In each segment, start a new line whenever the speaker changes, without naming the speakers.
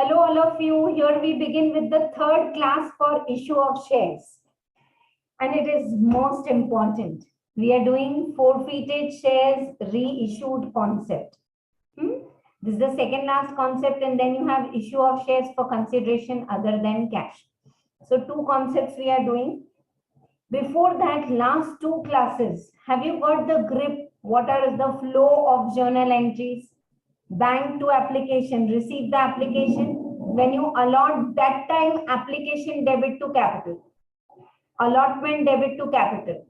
Hello all of you. Here we begin with the third class for issue of shares. And it is most important. We are doing forfeited shares reissued concept. This is the second last concept, and then you have issue of shares for consideration other than cash. So two concepts we are doing. Before that, last two classes, have you got the grip? What are the flow of journal entries? Bank to application, receive the application. When you allot that time, application debit to capital. Allotment debit to capital.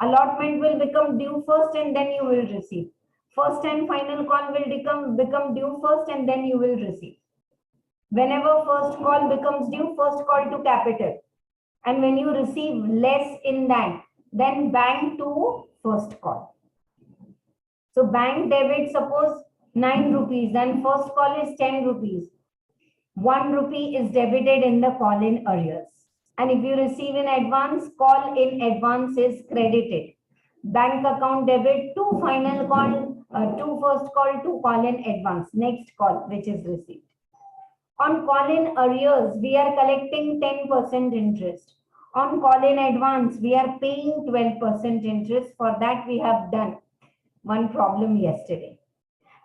Allotment will become due first and then you will receive. First and final call will become due first and then you will receive. Whenever first call becomes due, first call to capital. And when you receive less in that, then bank to first call. So bank debit, suppose 9 rupees and first call is 10 rupees. 1 rupee is debited in the call in arrears. And if you receive in advance, call in advance is credited. Bank account debit to final call, to first call to call in advance, next call which is received. On call in arrears, we are collecting 10% interest. On call in advance, we are paying 12% interest. For that, we have done one problem yesterday.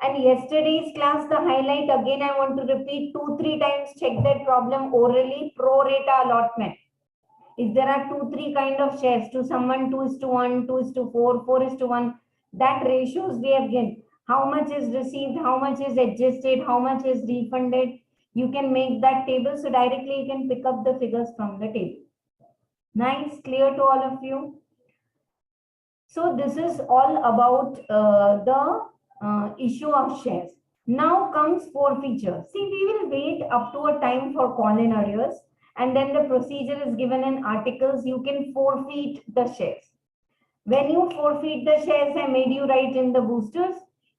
And yesterday's class, the highlight, again, I want to repeat 2-3 times, check that problem orally, pro rata allotment. If there are 2-3 kind of shares, to someone 2:1, 2:4, 4:1, that ratios we have given. How much is received, how much is adjusted, how much is refunded. You can make that table, so directly you can pick up the figures from the table. Nice, clear to all of you? So this is all about the issue of shares. Now comes forfeiture. See, we will wait up to a time for call in arrears, and then the procedure is given in articles. You can forfeit the shares. When you forfeit the shares, I made you write in the boosters,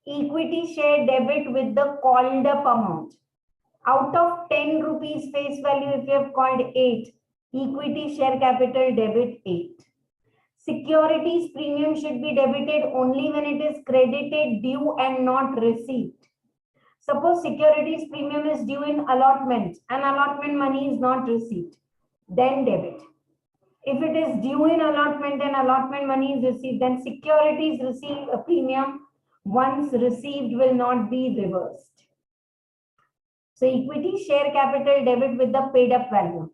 equity share debit with the called up amount. Out of 10 rupees face value, if you have called 8, equity share capital debit 8. Securities premium should be debited only when it is credited, due and not received. Suppose securities premium is due in allotment and allotment money is not received, then debit. If it is due in allotment and allotment money is received, then securities receive a premium once received will not be reversed. So equity share capital debit with the paid up value.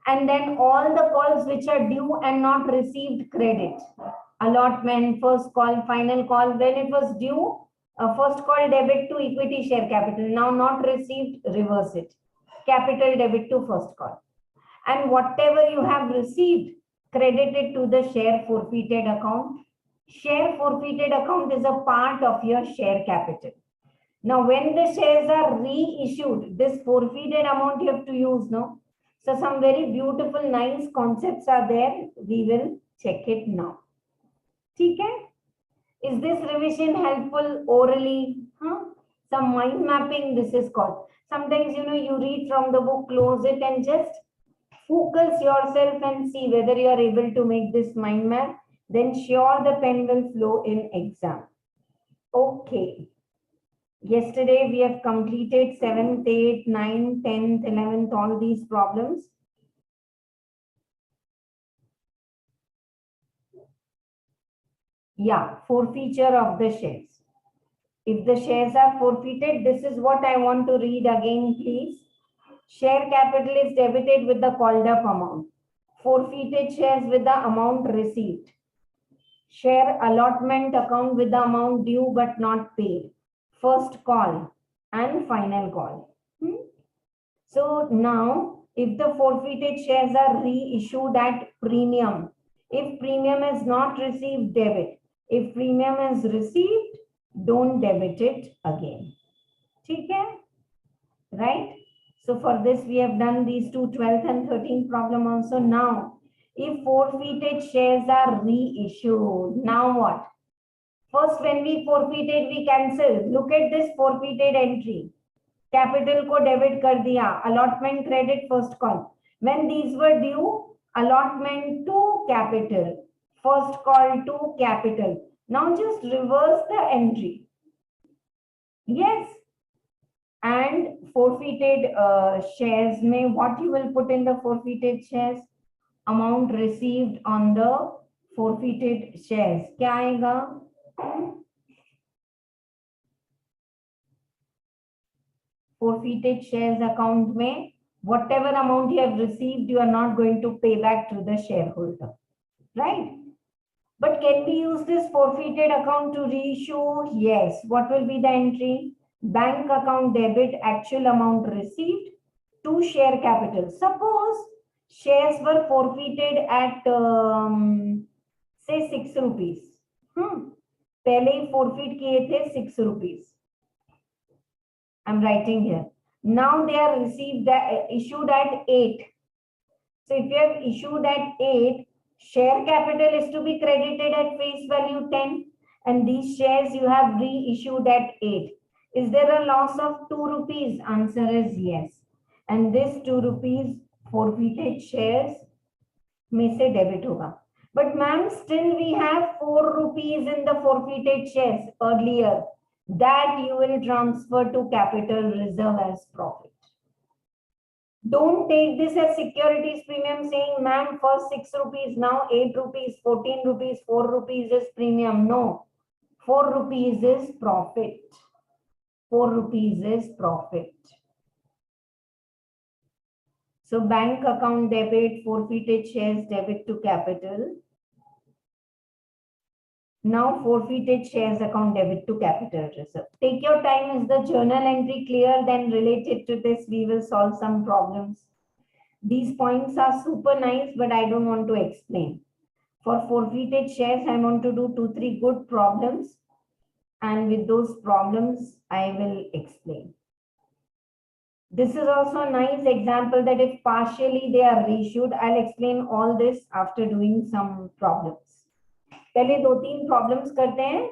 And then all the calls which are due and not received credit. Allotment, first call, final call. When it was due, first call debit to equity share capital. Now not received, reverse it. Capital debit to first call. And whatever you have received, credited to the share forfeited account. Share forfeited account is a part of your share capital. Now when the shares are reissued, this forfeited amount you have to use, no? So some very beautiful, nice concepts are there. We will check it now. Okay? Is this revision helpful orally? Some mind mapping, this is called. Sometimes, you read from the book, close it and just focus yourself and see whether you are able to make this mind map. Then sure the pen will flow in exam. Okay. Yesterday, we have completed 7th, 8th, 9th, 10th, 11th, all these problems. Yeah, forfeiture of the shares. If the shares are forfeited, this is what I want to read again, please. Share capital is debited with the called up amount. Forfeited shares with the amount received. Share allotment account with the amount due but not paid. First call and final call. So now, if the forfeited shares are reissued at premium, if premium is not received, debit. If premium is received, don't debit it again. Okay? Right? So for this, we have done these two 12th and 13th problem also. Now, if forfeited shares are reissued, now what? First, when we forfeited, we cancelled. Look at this forfeited entry. Capital ko debit kar diya. Allotment credit first call. When these were due, allotment to capital. First call to capital. Now just reverse the entry. Yes. And forfeited shares में what you will put in the forfeited shares? Amount received on the forfeited shares. क्या आएगा? Forfeited shares account में whatever amount you have received, you are not going to pay back to the shareholder, right? But can we use this forfeited account to reissue? Yes. What will be the entry? Bank account debit, actual amount received to share capital. Suppose shares were forfeited at say 6 rupees. पहले ही forfeit किए थे 6 rupees. I'm writing here. Now they are received issued at 8. So if you have issued at 8, share capital is to be credited at face value 10, and these shares you have reissued at 8. Is there a loss of 2 rupees? Answer is yes. And this 2 rupees forfeited shares में से debit होगा. But ma'am, still we have 4 rupees in the forfeited shares earlier. That you will transfer to capital reserve as profit. Don't take this as securities premium saying, ma'am, first 6 rupees, now 8 rupees, 14 rupees, 4 rupees is premium. No, 4 rupees is profit. 4 rupees is profit. So bank account debit, forfeited shares debit to capital. Now forfeited shares account debit to capital reserve. Take your time. Is the journal entry clear? Then related to this, we will solve some problems. These points are super nice, but I don't want to explain. For forfeited shares, I want to do 2-3 good problems. And with those problems, I will explain. This is also a nice example that if partially they are reissued, I'll explain all this after doing some problems. पहले 2-3 problems करते हैं,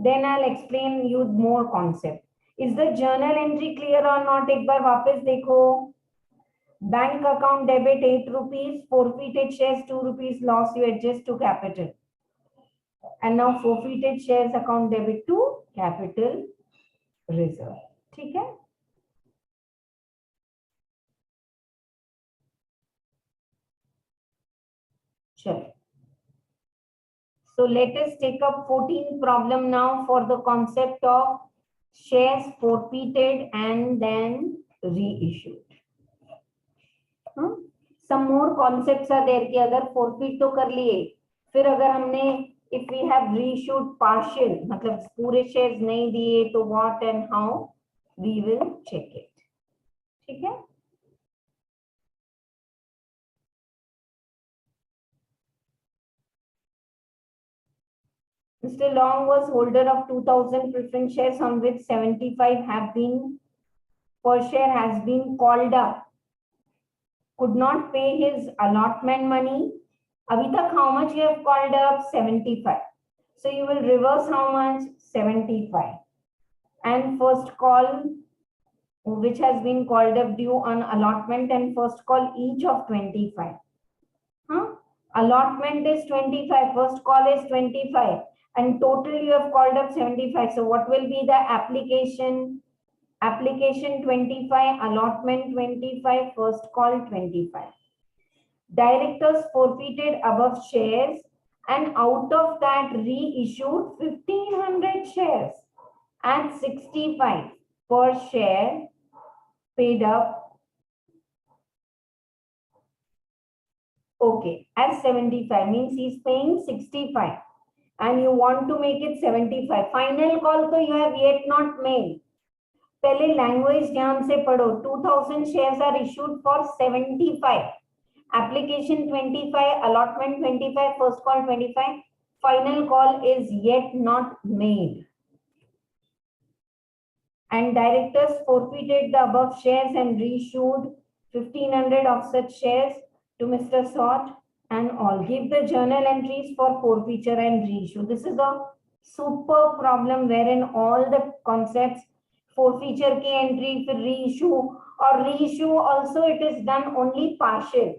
then I'll explain you more concept. Is the journal entry clear or not? एक बार वापस देखो. Bank account debit 8 rupees, forfeited shares 2 rupees loss you adjust to capital. And now forfeited shares account debit to capital reserve. ठीक है? चलो. So let us take up 14th problem now for the concept of shares forfeited and then reissued. Some more concepts are there कि अगर forfeit तो कर लिए, फिर अगर हमने if we have reissued partial, मतलब पूरे shares नहीं दिए तो what and how we will check it. ठीक है? Mr. Long was holder of 2000 preference shares on which 75 have been per share has been called up. Could not pay his allotment money. Abhi tak how much you have called up? 75. So you will reverse how much? 75. And first call which has been called up due on allotment and first call each of 25. Allotment is 25. First call is 25. And total you have called up 75. So what will be the application? Application 25, allotment 25, first call 25. Directors forfeited above shares and out of that reissued 1500 shares at 65 per share paid up. Okay, as 75 means he's paying 65. And you want to make it 75. Final call तो you have yet not made. पहले language ध्यान से पढ़ो. 2000 shares are issued for 75. Application 25, allotment 25, first call 25. Final call is yet not made. And directors forfeited the above shares and reissued 1500 of such shares to Mr. Sort. And all. Give the journal entries for forfeiture and reissue. This is a super problem wherein all the concepts forfeiture ki entry, फिर reissue or reissue also it is done only partial.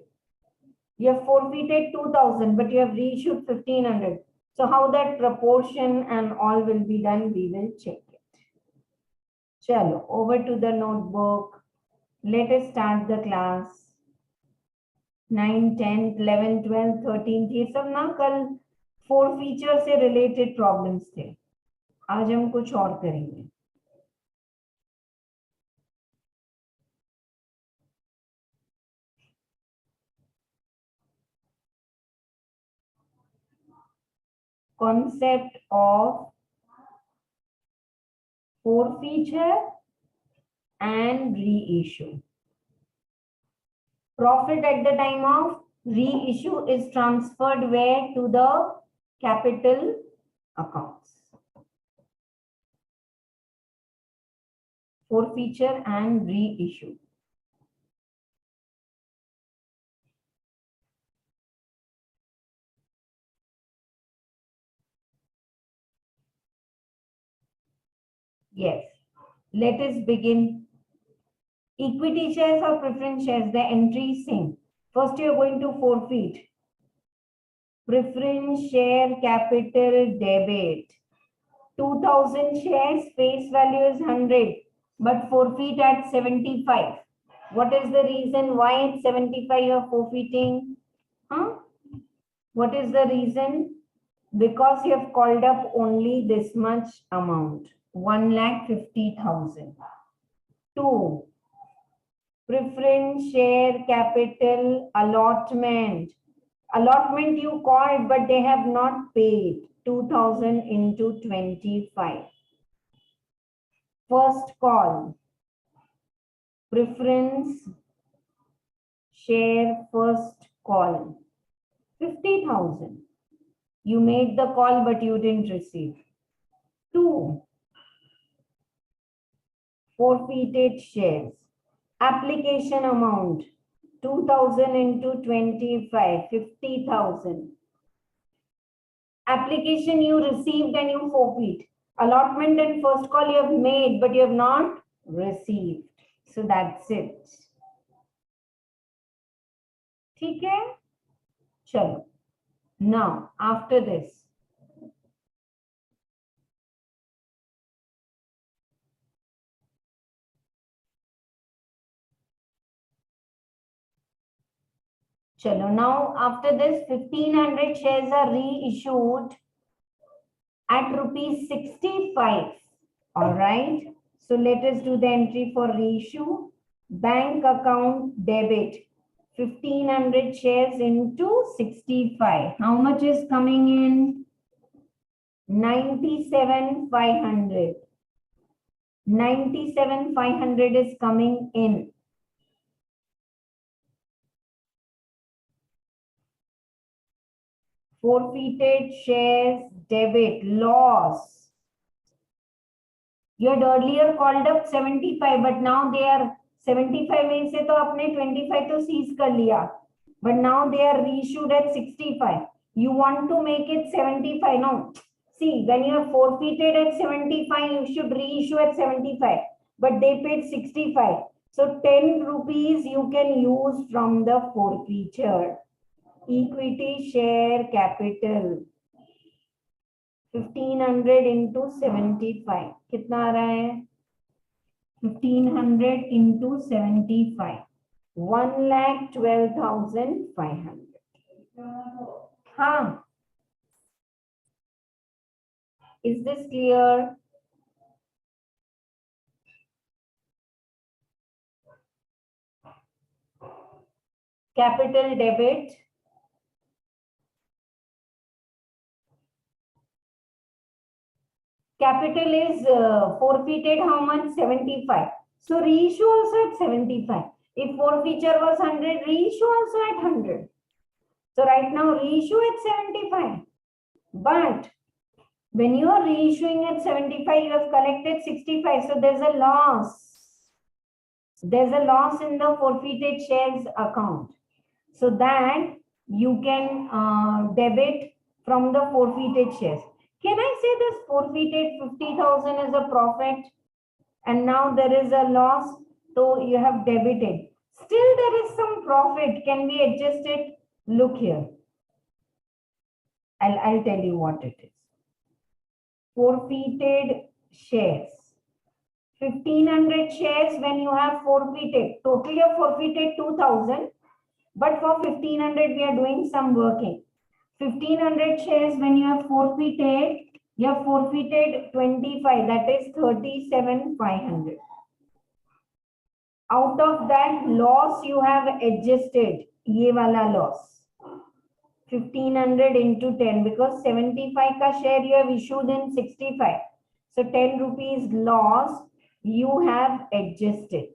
You have forfeited 2000 but you have reissued 1500. So how that proportion and all will be done, we will check it. Chalo, over to the notebook. Let us start the class. 9, 10, 11, 12, 13 ये सब ना कल 4 feature से related problems थे. आज हम कुछ और करेंगे. Concept of forfeiture and reissue. Profit at the time of reissue is transferred where? To the capital accounts. Forfeiture and reissue. Yes. Let us begin. Equity shares or preference shares, the entry is same. First, you are going to forfeit. Preference share capital debit. 2000 shares, face value is 100, but forfeit at 75. What is the reason why at 75 you are forfeiting? Huh? What is the reason? Because you have called up only this much amount, 1,50,000. 2. Preference share capital allotment. Allotment you called, but they have not paid. 2,000 into 25. First call. Preference share first call. 50,000. You made the call, but you didn't receive. 2. Forfeited shares. Application amount. 2,000 into 25, 50,000. Application you received and you forfeit. Allotment and first call you have made, but you have not received. So that's it. ठीक है? चलो. Now, after this, chalo, now after this 1500 shares are reissued at rupees 65. All right. So let us do the entry for reissue. Bank account debit. 1500 shares into 65. How much is coming in? 97,500. 97,500 is coming in. Forfeited shares debit loss. You had earlier called up 75, but now they are 75 में से तो आपने 25 तो seize कर लिया, but now they are reissued at 65. You want to make it 75? No. See, when you are forfeited at 75, you should reissue at 75, but they paid 65. So 10 rupees you can use from the forfeiture. Equity share capital. 1500 into 75. कितना आ रहा है? 1500 into 75. 1,12,500. हाँ. Is this clear? Capital debit. Capital is forfeited how much? 75. So reissue also at 75. If forfeiture was 100, reissue also at 100. So right now reissue at 75. But when you are reissuing at 75, you have collected 65. So there's a loss. There's a loss in the forfeited shares account. So that you can debit from the forfeited shares. Can I say this forfeited 50,000 is a profit and now there is a loss, so you have debited. Still there is some profit. Can we adjust it? Look here. I'll tell you what it is. Forfeited shares. 1500 shares when you have forfeited. Total you have forfeited 2000, but for 1500 we are doing some working. 1500 shares when you have forfeited 25, that is 37,500. Out of that loss you have adjusted, ye wala loss. 1500 into 10, because 75 ka share you have issued in 65. So 10 rupees loss you have adjusted.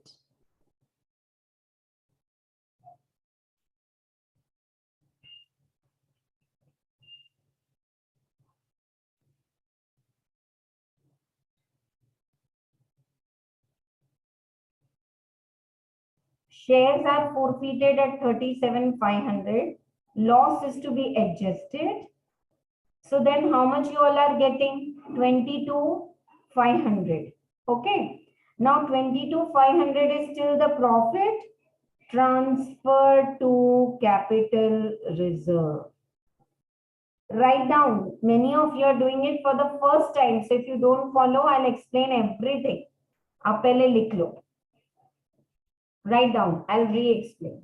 Shares are forfeited at 37,500. Loss is to be adjusted. So then how much you all are getting? 22,500. Okay. Now 22,500 is still the profit. Transfer to capital reserve. Write down. Many of you are doing it for the first time. So if you don't follow, I'll explain everything. आप पहले लिख लो. Write down. I'll re-explain.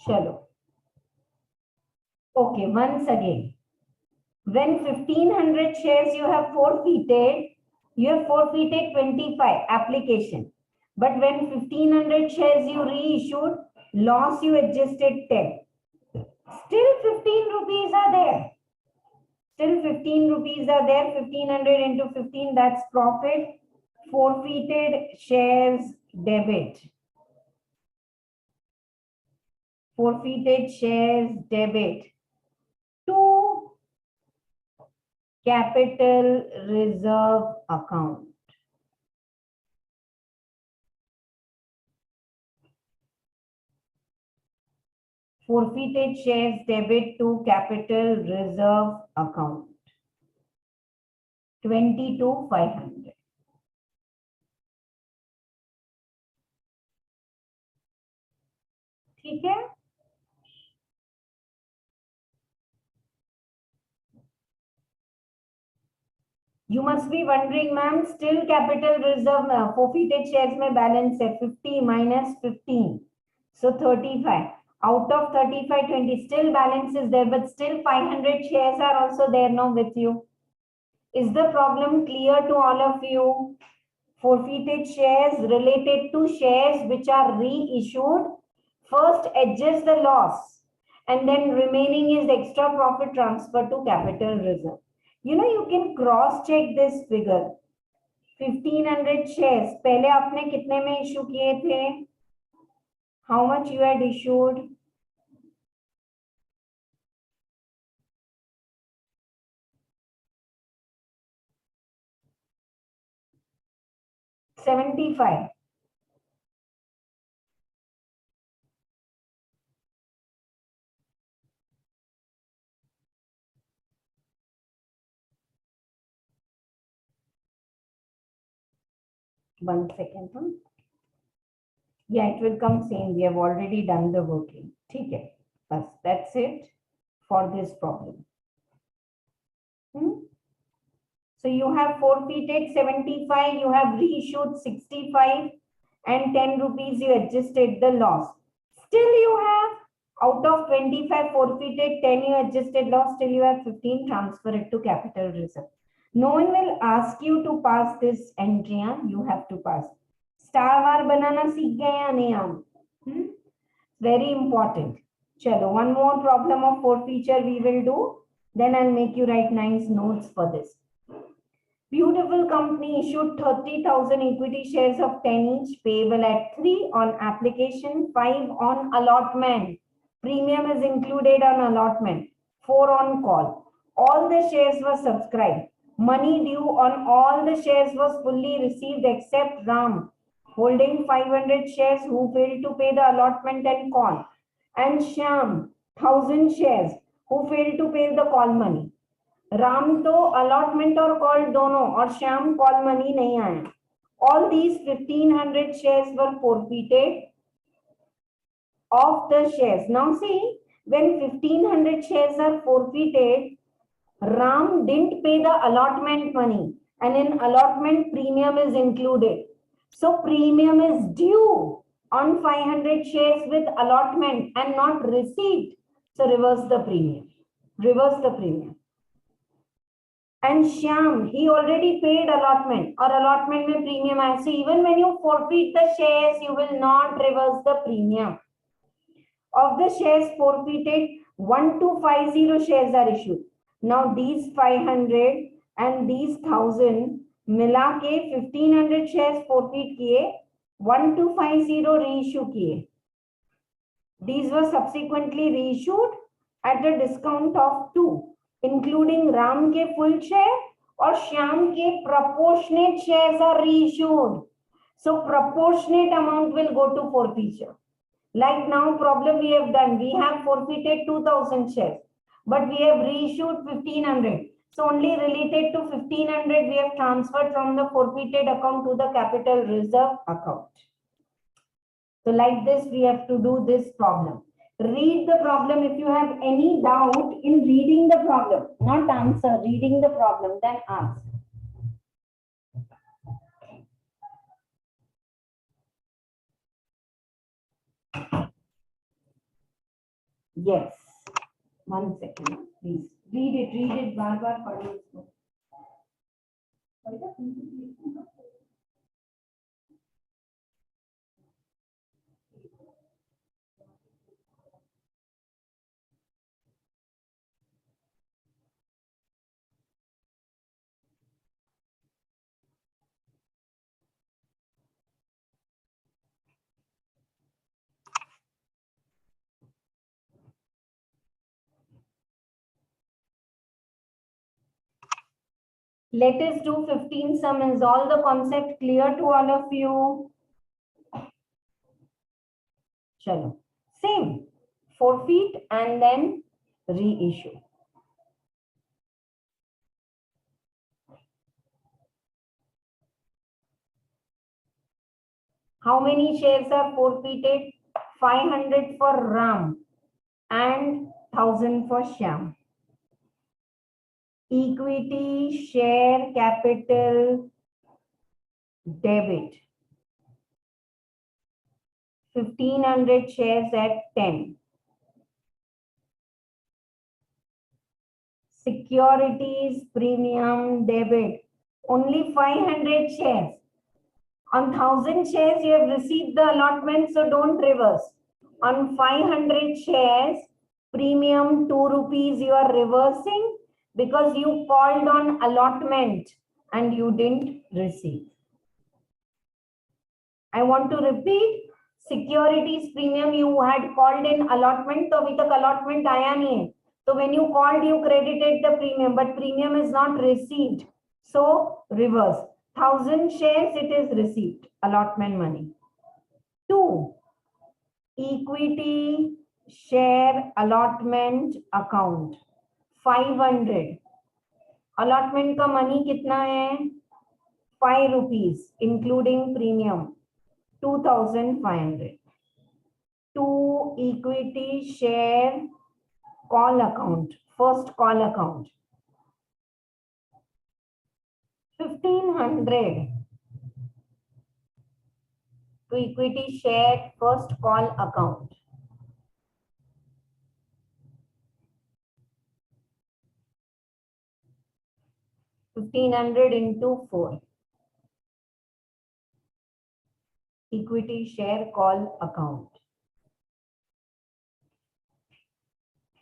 Chalo. Okay, once again. When 1500 shares you have forfeited 25 application. But when 1500 shares you reissued, loss you adjusted 10. Still 15 rupees are there. Still 15 rupees are there. 1500 into 15, that's profit. Forfeited shares debit. Forfeited shares debit to capital reserve account. Forfeited shares debit to capital reserve account. 22,500. ठीक है? You must be wondering, ma'am, still capital reserve forfeited shares में balance है 50 minus 15. So 35. Out of 35, 20 still balance is there, but still 500 shares are also there now with you. Is the problem clear to all of you? Forfeited shares related to shares which are reissued. First adjust the loss and then remaining is extra profit transfer to capital reserve. You know, you can cross check this figure. 1500 shares. पहले आपने कितने में issue किए थे? How much you had issued? $75. One second. Yeah, it will come same. We have already done the working. ठीक है. बस that's it for this problem. So you have forfeited 75, you have reissued 65 and 10 rupees you adjusted the loss. Still you have out of 25 forfeited, 10 you adjusted loss, still you have 15, transfer it to capital reserve. No one will ask you to pass this entry, you have to pass. Star bar banana seekh gaye ya nahi aap? Very important. Chalo, one more problem of forfeiture we will do. Then I'll make you write nice notes for this. Beautiful company issued 30,000 equity shares of 10 each, payable at 3 on application, 5 on allotment. Premium is included on allotment, 4 on call. All the shares were subscribed. Money due on all the shares was fully received except Ram, holding 500 shares, who failed to pay the allotment and call, and Shyam, 1000 shares, who failed to pay the call money. Ram तो allotment और call दोनों, और Shyam call money नहीं आया. All these 1500 shares were forfeited of the shares. Now see, when 1500 shares are forfeited, Ram didn't pay the allotment money, and in allotment premium is included. So premium is due on 500 shares with allotment and not received. So reverse the premium. Reverse the premium. And Shyam, he already paid allotment, or allotment में premium है. So even when you forfeit the shares, you will not reverse the premium. Of the shares forfeited, 1250 shares are issued. Now these 500 and these 1000 मिला के 1500 shares forfeit किए, 1250 reissue किए. These were subsequently reissued at a discount of 2, including Ram के full share और Shyam के proportionate shares are reissued. So proportionate amount will go to forfeiture. Like now problem we have done, we have forfeited 2000 shares, but we have reissued 1500. So only related to 1500 we have transferred from the forfeited account to the capital reserve account. So like this we have to do this problem. Read the problem. If you have any doubt in reading the problem, not answer, reading the problem, then ask. Yes. 1 second, please. Read it. बार-बार पढ़ो इसको. Let us do 15 sum. Is all the concept clear to all of you? Chalo. Same. Forfeit and then reissue. How many shares are forfeited? 500 for Ram and 1000 for Shyam. Equity, share, capital, debit. 1500 shares at 10. Securities, premium, debit. Only 500 shares. On 1000 shares, you have received the allotment, so don't reverse. On 500 shares, premium 2 rupees you are reversing because you called on allotment and you didn't receive. I want to repeat, securities premium you had called in allotment, so abhi tak allotment aaya nahi hai. So when you called, you credited the premium, but premium is not received. So reverse. 1000 shares, it is received, allotment money. 2, equity, share, allotment, account. 500. Allotment का money कितना है? 5 rupees, including premium. 2500. 2, equity, share, call account, first call account. 1500 to equity share first call account. $1500 into 4. Equity share call account.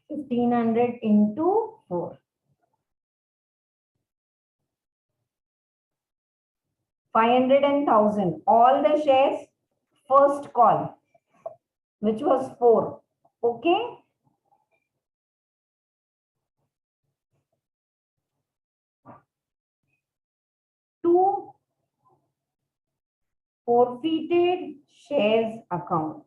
1500 into 4. 500 and 1000. All the shares first call, which was 4. Okay. forfeited shares account.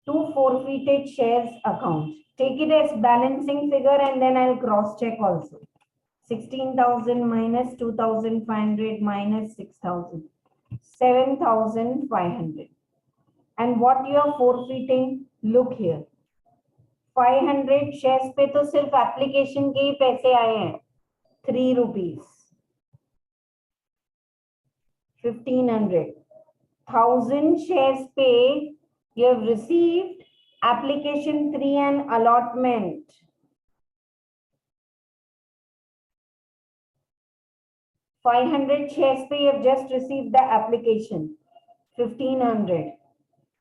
To forfeited shares account. Take it as balancing figure and then I'll cross check also. 16,000 minus 2,500 minus 6,000. 7,500. And what you are forfeiting? Look here. 500 shares पे तो सिर्फ application के ही पैसे आए हैं 3 rupees. 1,500. 1,000 shares पे you have received application 3 and allotment. 500 shares पे you have just received the application 1,500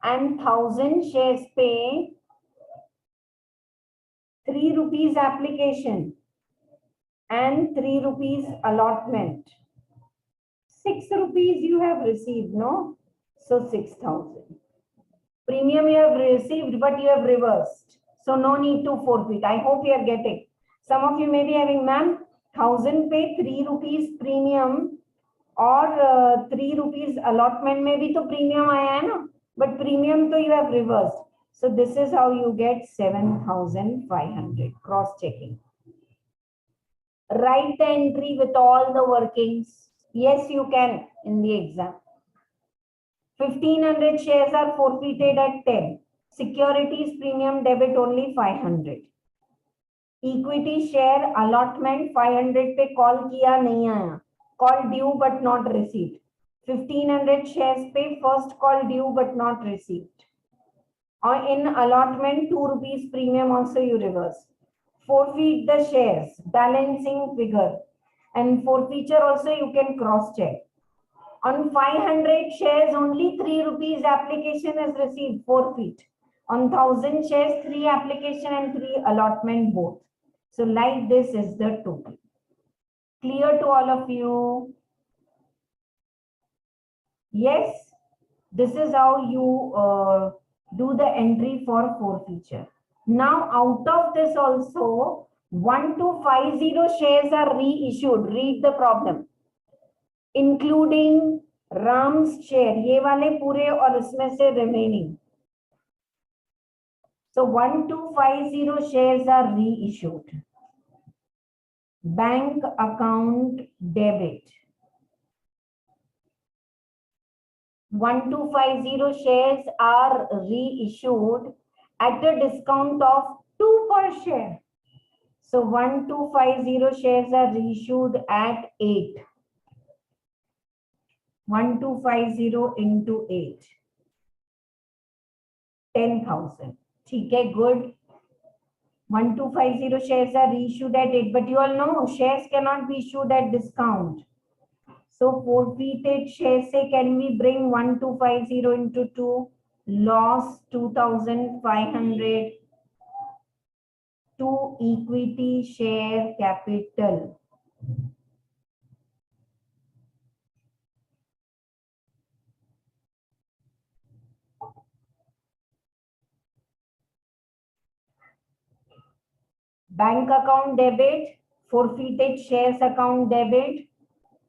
and 1,000 shares पे 3 rupees application and 3 rupees allotment. 6 rupees you have received, no? So 6,000. Premium you have received, but you have reversed. So no need to forfeit. I hope you are getting. Some of you may be having, ma'am, 1,000 pay 3 rupees premium or 3 rupees allotment में भी तो premium आया है ना? But premium तो you have reversed. So this is how you get 7,500. Cross checking. Write the entry with all the workings. Yes, you can in the exam. 1,500 shares are forfeited at 10. Securities premium debit only 500. Equity share allotment 500 पे call किया नहीं आया. Call due but not received. 1,500 shares पे first call due but not received. Or in allotment 2 rupees premium also you reverse. Forfeit the shares, balancing figure. And forfeiture also you can cross check. On 500 shares, only 3 rupees application is received, forfeit. On 1,000 shares, 3 application and 3 allotment both. So like this is the total. Clear to all of you? Yes, this is how you do the entry for forfeiture. Now out of this also, 1250 shares are reissued. Read the problem. Including Ram's share, ये वाले पूरे और इसमें से remaining. So 1250 shares are reissued. Bank account debit. 1250 shares are reissued at a discount of 2 per share. So 1250 shares are reissued at 8. 1250 into 8. 10,000. ठीक है, good. 1250 shares are reissued at 8. But you all know shares cannot be issued at discount. So forfeited shares say can we bring 1250 into 2? Loss 2,500 to equity share capital. Bank account debit, forfeited shares account debit.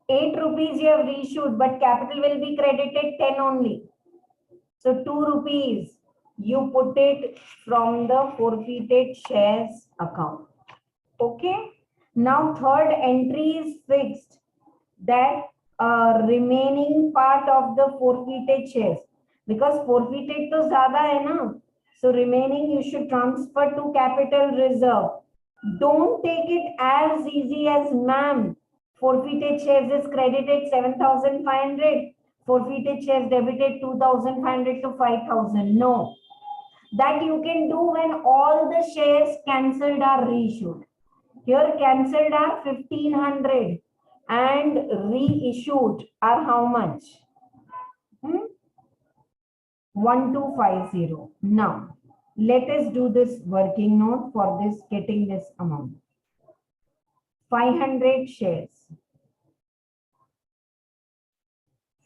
8 rupees you have reissued, but capital will be credited 10 only. So 2 rupees you put it from the forfeited shares account. Okay. Now third entry is fixed, that remaining part of the forfeited shares, because forfeited to zyada hai na, so remaining you should transfer to capital reserve. Don't take it as easy as, ma'am, forfeited shares is credited 7,500, forfeited shares debited 2,500 to 5,000. No, that you can do when all the shares cancelled are reissued. Here cancelled are 1,500 and reissued are how much? 1250. Now, let us do this working note for this, getting this amount. 500 shares.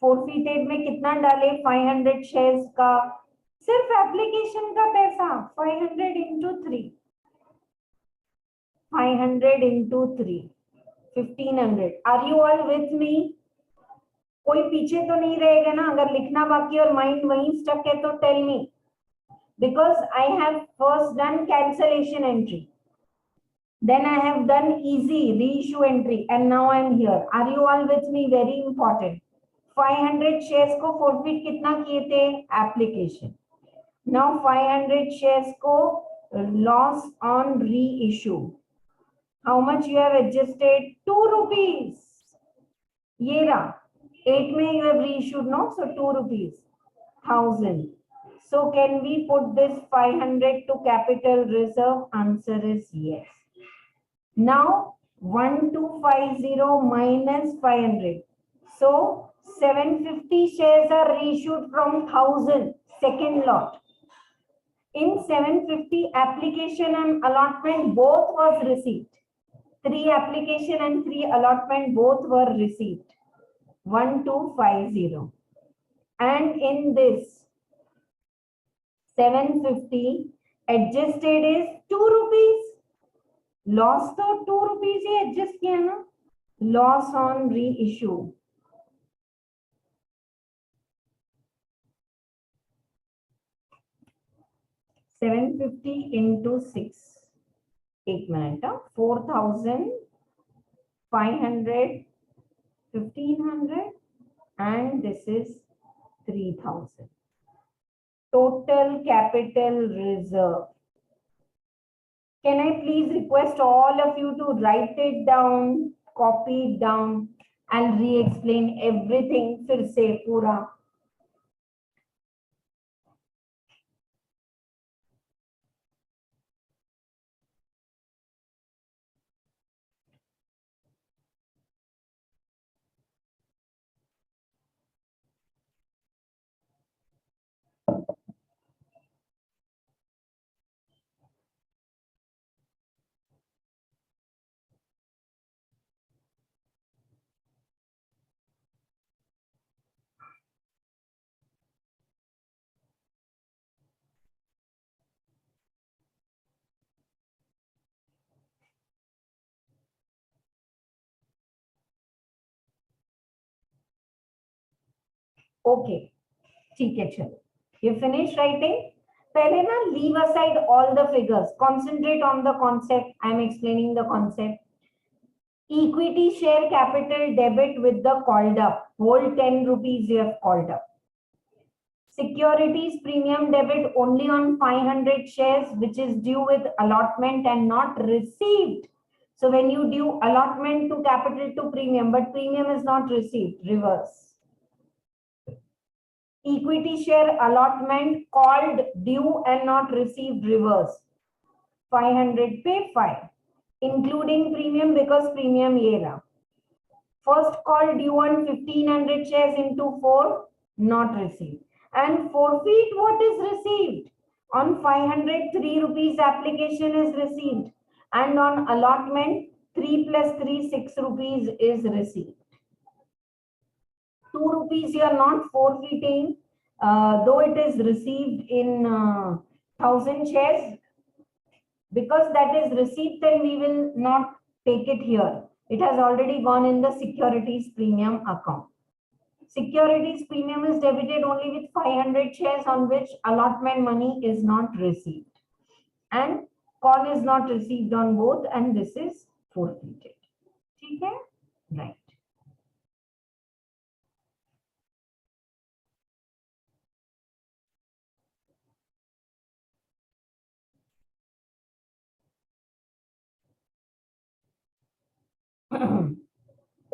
Forfeited में कितना डाले? 500 shares का सिर्फ application का पैसा 500 into 3. 500 into 3. 1,500. Are you all with me? कोई पीछे तो नहीं रहेगा ना? अगर लिखना बाकी और माइंड वहीं स्टक है तो tell me, because I have first done cancellation entry, then I have done easy reissue entry, and now I am here. Are you all with me? Very important. 500 shares को forfeit कितना किए थे? Application. Now 500 shares को loss on reissue. How much you have adjusted? 2 rupees. ये रहा 8 में you have reissued, no? So 2 rupees, 1000. So can we put this 500 to capital reserve? Answer is yes. Now 1250 minus 500. So 750 shares are reissued from 1000, second lot. In 750, application and allotment both was received. 3 application and 3 allotment both were received. 1250. And in this 750 adjusted is 2 rupees. Loss तो 2 rupees ही adjust किया ना? Loss on reissue. $750 into 6. एक minute, 4,500, 1,500, and this is 3,000. Total capital reserve. Can I please request all of you to write it down, copy it down, and re-explain everything फिर से पूरा. Okay, ठीक है, चलो. You finish writing? पहले ना leave aside all the figures. Concentrate on the concept. I am explaining the concept. Equity share capital debit with the called up. Whole 10 rupees you have called up. Securities premium debit only on 500 shares, which is due with allotment and not received. So when you due allotment to capital to premium, but premium is not received, reverse. Equity share allotment called due and not received, reverse. 500 pay 5, including premium because premium era. First call due on 1500 shares into 4, not received. And forfeit what is received? On 500, 3 rupees application is received. And on allotment, 3 plus 3, 6 rupees is received. 2 rupees you are not forfeiting, though it is received in 1000 shares. Because that is received, then we will not take it here. It has already gone in the securities premium account. Securities premium is debited only with 500 shares on which allotment money is not received. And call is not received on both, and this is forfeited. Okay? Right.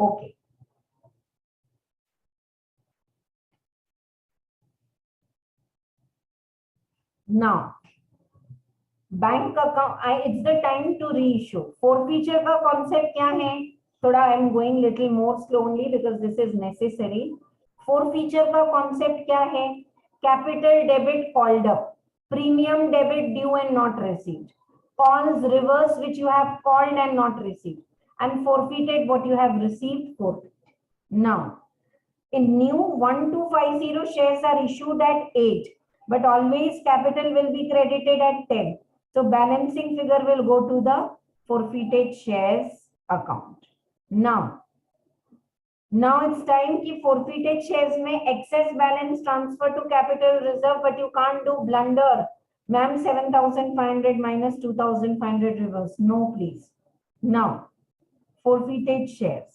Okay. Now, bank account, it's the time to reissue. Forfeiture का concept क्या है? थोड़ा I am going little more slowly because this is necessary. Forfeiture का concept क्या है? Capital debit called up, premium debit due and not received, calls reverse which you have called and not received, and forfeited what you have received, forfeit. Now in new 1250 shares are issued at 8, but always capital will be credited at 10. So balancing figure will go to the forfeited shares account. Now Now it's time ki forfeited shares mein excess balance transfer to capital reserve, but you can't do blunder. Ma'am, 7,500 minus 2,500 reverse. No, please. Now, forfeited shares.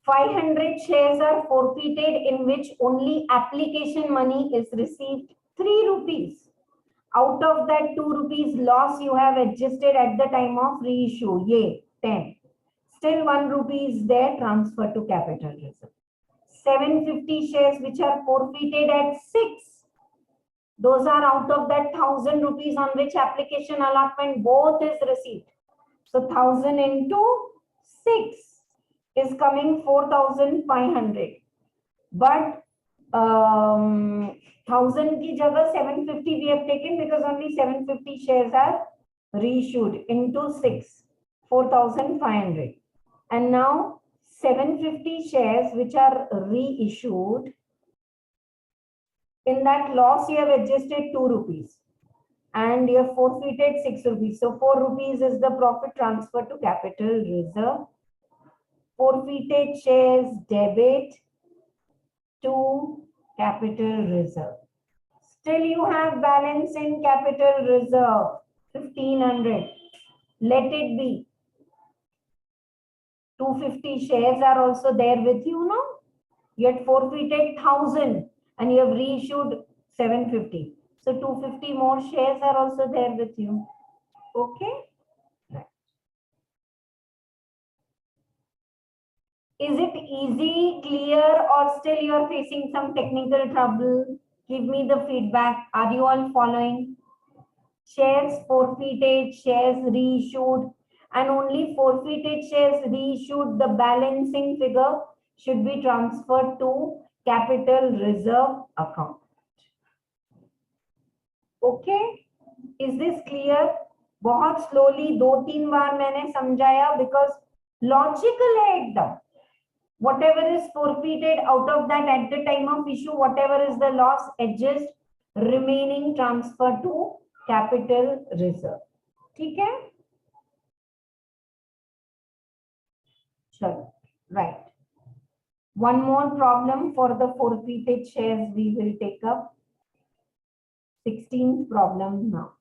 $500 shares are forfeited in which only application money is received, 3 rupees. Out of that 2 rupees loss you have adjusted at the time of reissue, yay, 10. Still 1 rupee is there, transfer to capital reserve. 750 shares which are forfeited at 6. Those are out of that 1,000 rupees on which application allotment both is received. So 1,000 into 6 is coming 4,500. But 1,000 ki jagah 750 we have taken because only 750 shares are reissued into 6, 4,500. And now 750 shares which are reissued, in that loss you have adjusted 2 rupees and you have forfeited 6 rupees. So 4 rupees is the profit transfer to capital reserve. Forfeited shares debit to capital reserve. Still you have balance in capital reserve, 1,500. Let it be. 250 shares are also there with you now. You had forfeited 1,000 and you have reissued 750. So 250 more shares are also there with you. Okay. Is it easy, clear, or still you are facing some technical trouble? Give me the feedback. Are you all following? Shares forfeited, shares reissued, and only forfeited shares reissued, the balancing figure should be transferred to capital reserve account. Okay? Is this clear? बहुत slowly 2-3 बार मैंने समझाया because logical है एकदम. Whatever is forfeited out of that at the time of issue, whatever is the loss, adjust, remaining transfer to capital reserve. ठीक है? Sure. Right. One more problem for the forfeited shares we will take up. 16th problem now.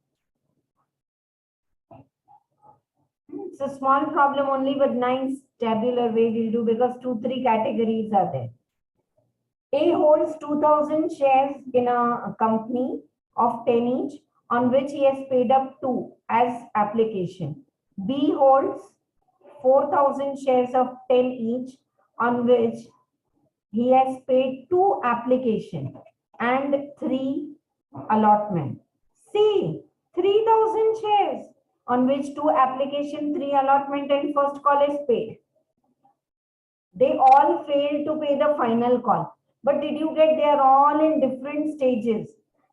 It's a small problem only, but nice tabular way we'll do because 2-3 categories are there. A holds 2,000 shares in a company of 10 each on which he has paid up 2 as application. B holds 4,000 shares of 10 each on which he has paid 2 application and 3 allotment. C, 3,000 shares on which 2 application, 3 allotment and first call is paid. They all failed to pay the final call. But did you get they are all in different stages?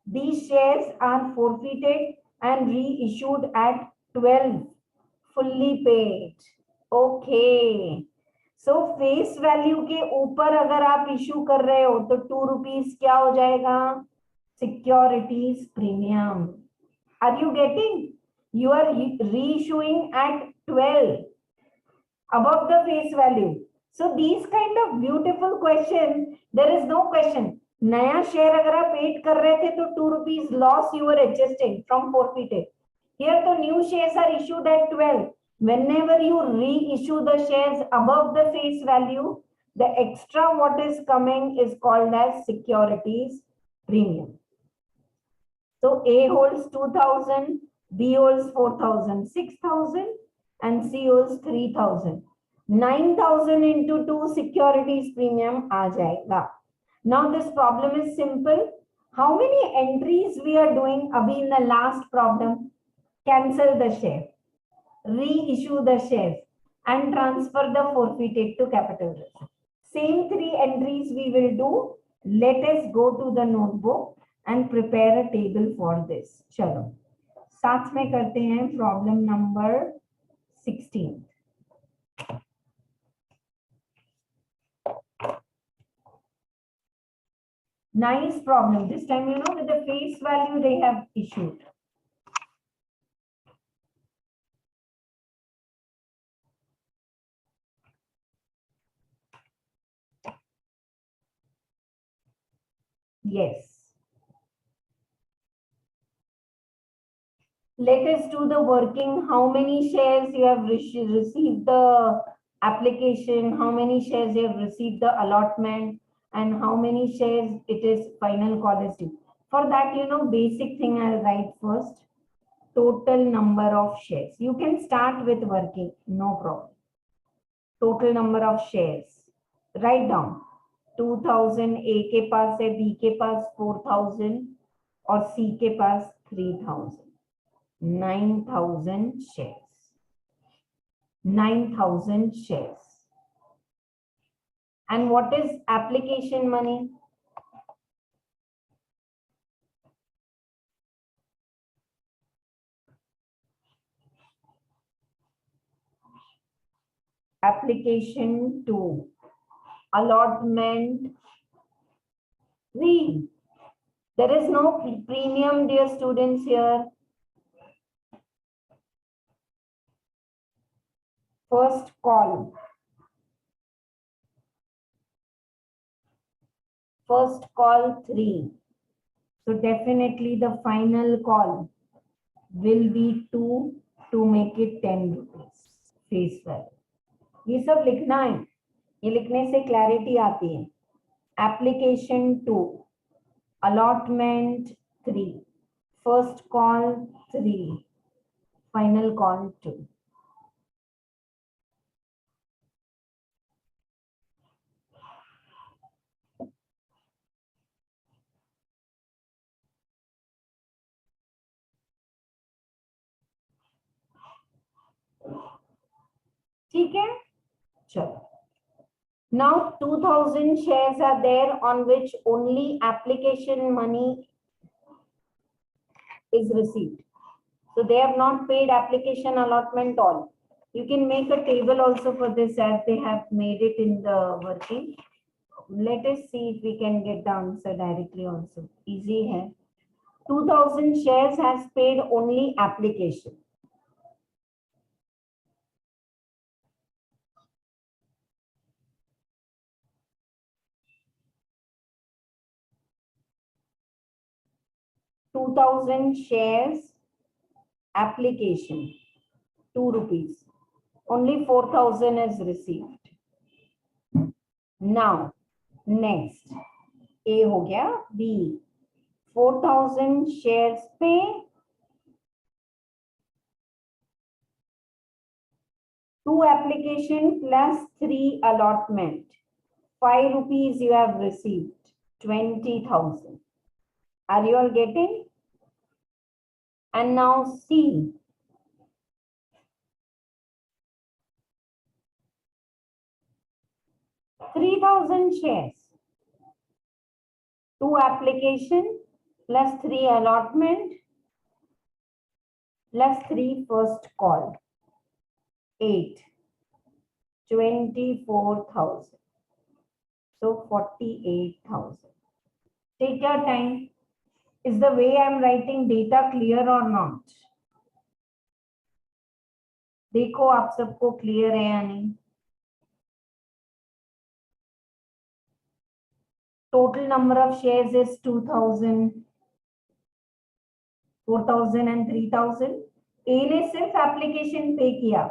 These shares are forfeited and reissued at 12, fully paid. Okay. So face value के ऊपर अगर आप issue कर रहे हो तो 2 rupees क्या हो जाएगा? Securities premium. Are you getting? You are reissuing at 12 above the face value. So these kind of beautiful question, there is no question. नया शेयर अगर आप 8 कर रहे थे तो 2 rupees loss you were adjusting from forfeited. Here the new shares are issued at 12. Whenever you reissue the shares above the face value, the extra what is coming is called as securities premium. So A holds 2,000, B holds 4,000, 6,000 and C holds 3,000. 9,000 into 2 securities premium aa jayega. Now this problem is simple. How many entries we are doing abhi in the last problem? Cancel the share, reissue the shares and transfer the forfeited to capital reserve. Same 3 entries we will do. Let us go to the notebook and prepare a table for this. चलो साथ में करते हैं problem number 16. Nice problem. This time, you know, with the face value they have issued. Yes. Let us do the working. How many shares you have received the application, how many shares you have received the allotment, and how many shares it is final call is due. For that, you know, basic thing I'll write first. Total number of shares. You can start with working, no problem. Total number of shares. Write down. 2000 A के पास है, B के पास 4000 और C के पास 3000. 9,000 shares. 9,000 shares. And what is application money? Application 2. Allotment 3. There is no premium, dear students, here. First call. First call 3. So definitely the final call will be 2 to make it 10 rupees. Face value. ये सब लिखना है. ये लिखने से clarity आती है. Application 2. Allotment 3. First call 3. Final call 2. ठीक है, चलो. Now 2000 shares are there on which only application money is received. So they have not paid application allotment all. You can make a table also for this as they have made it in the working. Let us see if we can get the answer directly also. Easy hai. 2000 shares has paid only application. Two 2000 shares application 2 rupees. Only 4000 is received. Now next A हो गया. B 4000 shares पे 2 application plus 3 allotment. 5 rupees you have received. 20,000. Are you all getting? And now C. 3,000 shares. 2 application plus 3 allotment plus 3 first call. 8. 24,000. So 48,000. Take your time. Is the way I am writing data clear or not? देखो आप सबको clear है या नहीं? Total number of shares is 2,000, 4,000 and 3,000. A ने सिर्फ application पे किया,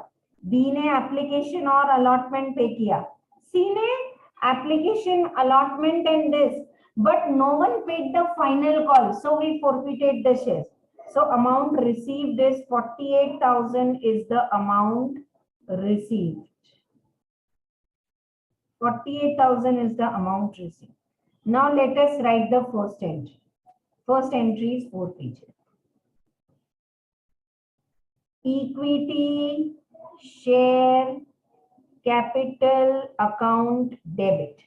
B ने application और allotment पे किया, C ने application, allotment and this, but no one paid the final call, so we forfeited the shares. So amount received is 48,000 is the amount received. 48,000 is the amount received. Now let us write the first entry. First entry is 4 pages. Equity, share, capital, account, debit.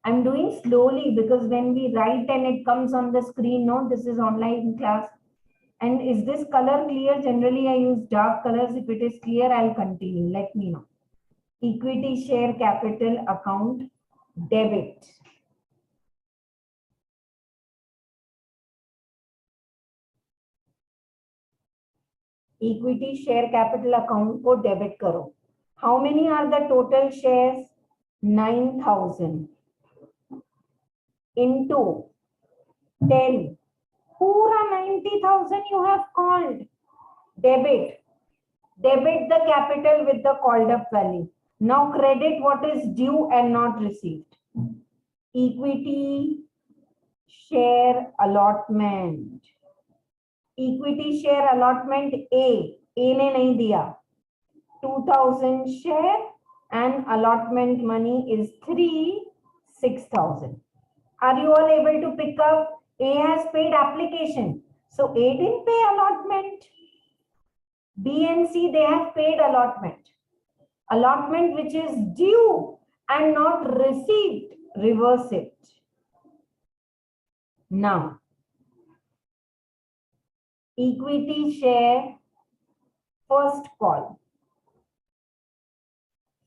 I'm doing slowly because when we write and it comes on the screen, no, this is online class. And is this color clear? Generally, I use dark colors. If it is clear, I'll continue. Let me know. Equity, share, capital, account, debit. Equity share capital account को debit करो. How many are the total shares? 9,000 into 10. पूरा 90,000 you have called. Debit the capital with the called up value. Now credit what is due and not received. Equity share allotment. Equity share allotment A ने नहीं दिया. 2,000 share and allotment money is 6,000. Are you all able to pick up? A has paid application, so A didn't pay allotment. B and C, they have paid allotment. Allotment which is due and not received, reverse it. Now, equity share first call.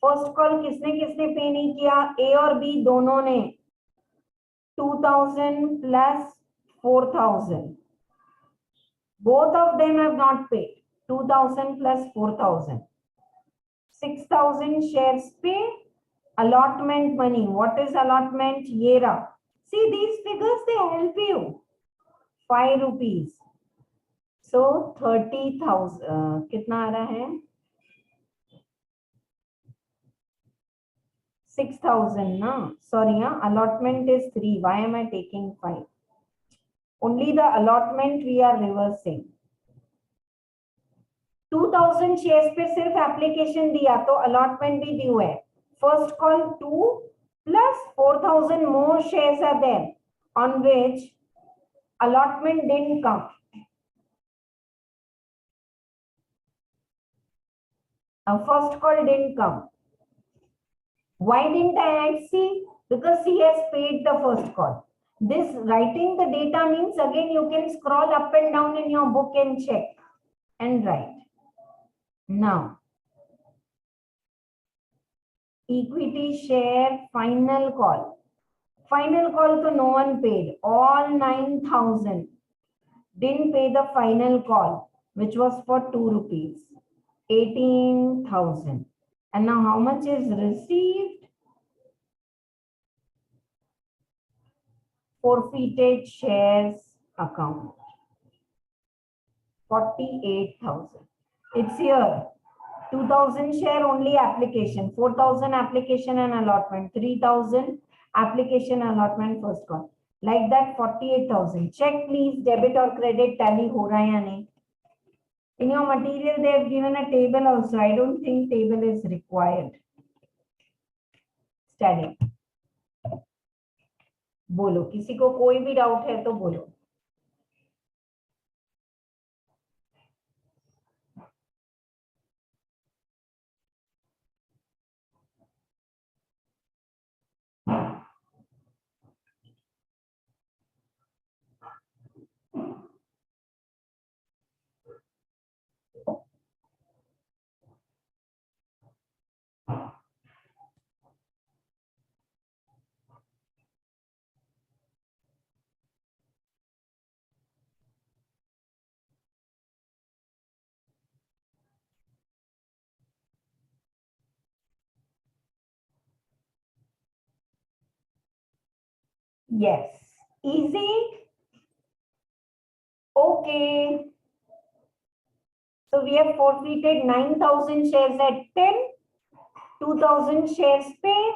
First call किसने किसने पे नहीं किया? ए और B दोनों ने. 2,000 plus 4,000. Both of them have not paid. 2,000 plus 4,000. 6,000 shares pay. Allotment money. What is allotment? ये रहा. See these figures, they help you. 5 rupees. So 30,000. कितना आ रहा है? 6,000, no? Sorry, allotment is 3. Why am I taking 5? Only the allotment we are reversing. 2,000 shares पे सिर्फ application दिया तो allotment भी due है. First call 2 plus 4,000 more shares are there on which allotment didn't come. First call didn't come. Why didn't I add C? Because C has paid the first call. This writing the data means again you can scroll up and down in your book and check and write. Now, equity share final call. Final call to no one paid. All 9,000 didn't pay the final call, which was for 2 rupees. 18,000. And now how much is received? Forfeited shares account. 48,000. It's here. 2,000 share only application. 4,000 application and allotment. 3,000 application allotment first call. Like that 48,000. Check please debit or credit tally हो रहा है या नहीं. In your material, they have given a table also. I don't think table is required. Study. बोलो, किसी को कोई भी डाउट है तो बोलो. Yes. Easy? Okay. So we have forfeited 9,000 shares at 10. 2,000 shares pay.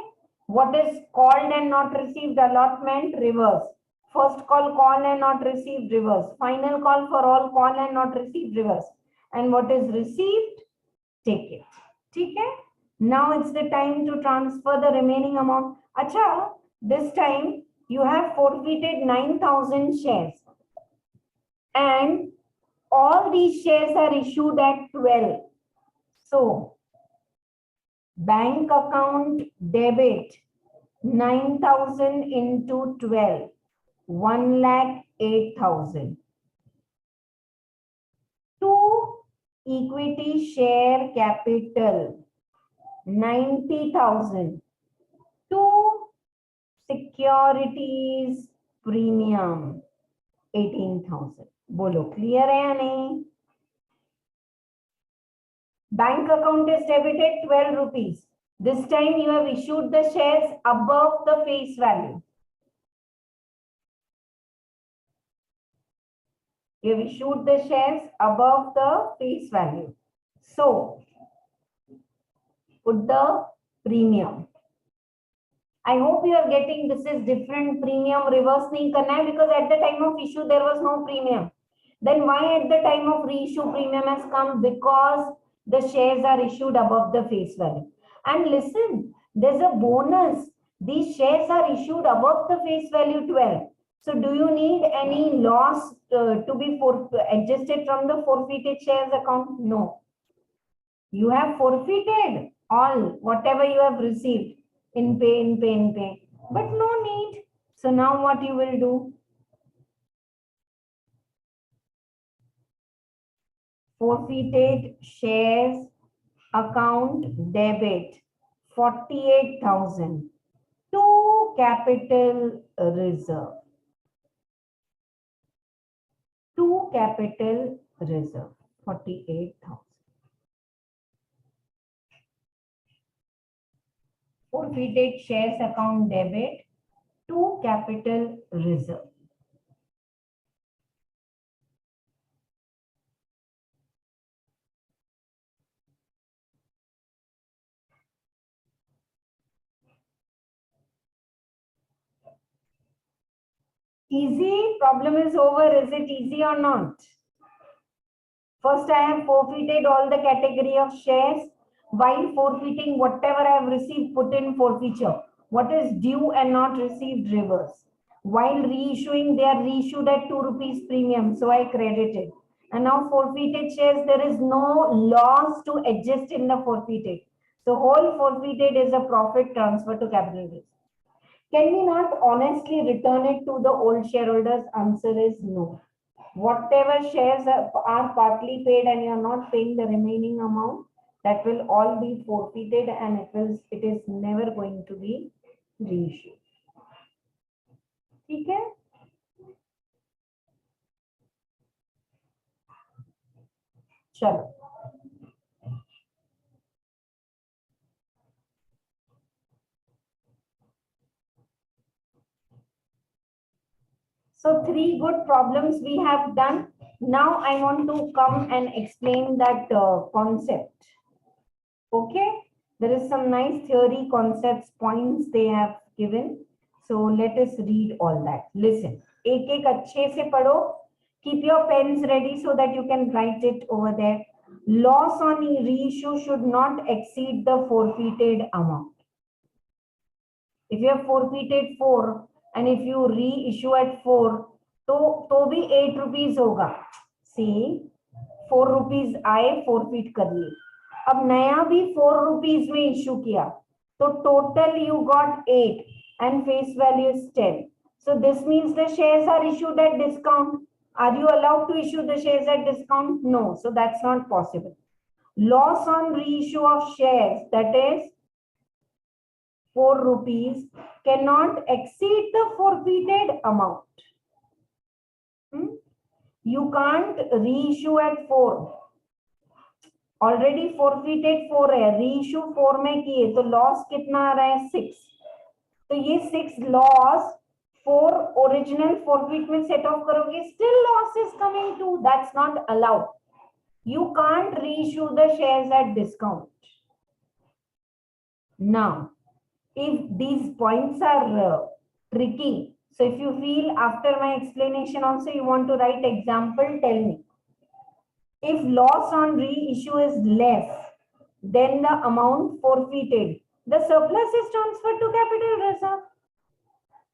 What is called and not received? Allotment, reverse. First call and not received, reverse. Final call for all call and not received, reverse. And what is received? Take it. Okay? Now it's the time to transfer the remaining amount. Acha, this time you have forfeited 9,000 shares. And all these shares are issued at 12. So, bank account debit 9,000 into 12, 1,08,000. To equity share capital 90,000. To securities premium 18,000. बोलो clear है या नहीं? Bank account is debited 12 rupees. This time you have issued the shares above the face value. You have issued the shares above the face value. So, put the premium. I hope you are getting this is different premium reverse nahi karna hai because at the time of issue there was no premium. Then why at the time of reissue premium has come? Because the shares are issued above the face value. And listen, there's a bonus. These shares are issued above the face value 12. So do you need any loss to be adjusted from the forfeited shares account? No. You have forfeited all whatever you have received in pay, but no need. So now what you will do? Forfeited shares account debit 48,000 to capital reserve. To capital reserve 48,000. Forfeited shares account debit to capital reserve. Easy, problem is over. Is it easy or not? First, I have forfeited all the category of shares. While forfeiting, whatever I have received, put in forfeiture. What is due and not received, reverse. While reissuing, they are reissued at 2 rupees premium. So I credited. And now forfeited shares, there is no loss to adjust in the forfeited. So whole forfeited is a profit transfer to capital reserve. Can we not honestly return it to the old shareholders? Answer is no. Whatever shares are partly paid and you are not paying the remaining amount, that will all be forfeited and it is never going to be reissued. ठीक है? चलो. So 3 good problems we have done. Now I want to come and explain that concept. Okay, there is some nice theory concepts points they have given. So let us read all that. Listen, एक अच्छे से पढ़ो. Keep your pens ready so that you can write it over there. Loss on reissue should not exceed the forfeited amount. If you have forfeited 4 and if you reissue at 4, तो भी 8 rupees होगा. See, 4 rupees आए forfeit कर लिए. अब नया भी 4 rupees में इश्यू किया तो total you got 8 and face value is 10. So this means the shares are issued at discount. Are you allowed to issue the shares at discount? No. So that's not possible. Loss on reissue of shares, that is 4 rupees, cannot exceed the forfeited amount. You can't reissue at 4. Already forfeited 4 है, reissue 4 में किए तो loss कितना आ रहा है 6. तो ये 6 loss 4 original forfeit में सेट ऑफ करोगे, still loss is coming to. That's not allowed. You can't reissue the shares at discount. Now, if these points are tricky, so if you feel after my explanation also you want to write example, tell me. If loss on reissue is less than the amount forfeited, the surplus is transferred to capital reserve.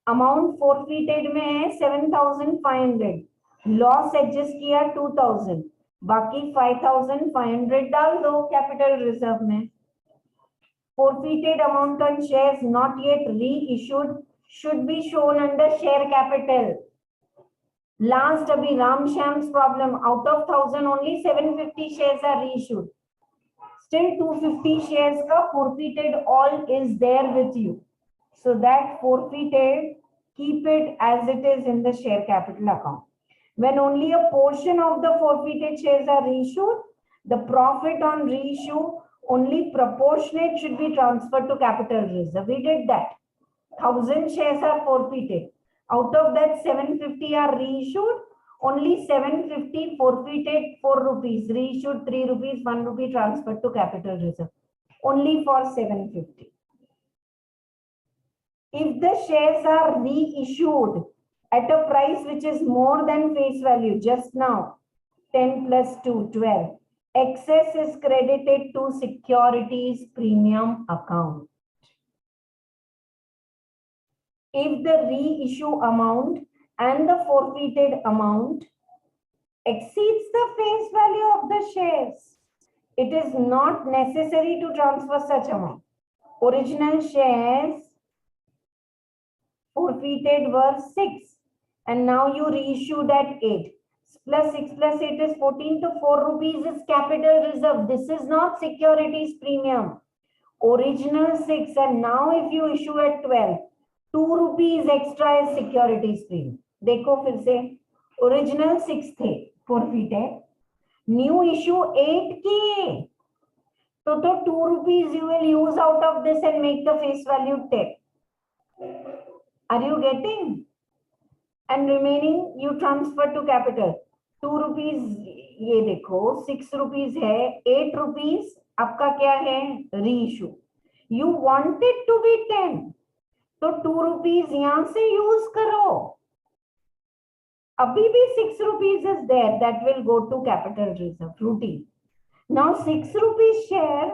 Amount forfeited में है 7,500, loss adjust किया 2,000, बाकी 5,500 डाल दो capital reserve में. Forfeited amount on shares not yet reissued should be shown under share capital. Last abhi Ram Shyam's problem, out of 1,000 only 750 shares are reissued. Still 250 shares ka forfeited all is there with you. So that forfeited, keep it as it is in the share capital account. When only a portion of the forfeited shares are reissued, The profit on reissue, only proportionate should be transferred to capital reserve. We did that. 1,000 shares are forfeited. Out of that, 750 are reissued. Only 750 forfeited 4 rupees, reissued 3 rupees, 1 rupee transferred to capital reserve. Only for 750. If the shares are reissued at a price which is more than face value, just now, 10 plus 2, 12, excess is credited to securities premium account. If the reissue amount and the forfeited amount exceeds the face value of the shares, it is not necessary to transfer such amount. Original shares forfeited were 6 and now you reissued at 8. Plus 6 plus 8 is 14, to 4 rupees is capital reserve. This is not securities premium. Original 6 and now if you issue at 12, 2 rupees extra is securities premium. देखो फिर से original 6 थे forfeited, new issue 8 किए तो 2 rupees you will use out of this and make the face value 10. Are you getting? And remaining you transfer to capital. 2 rupees ये देखो 6 rupees है, 8 rupees आपका क्या है reissue. You want it to be 10. तो 2 rupees यहाँ से use करो. अभी भी 6 rupees is there that will go to capital reserve routine. Now 6 rupees share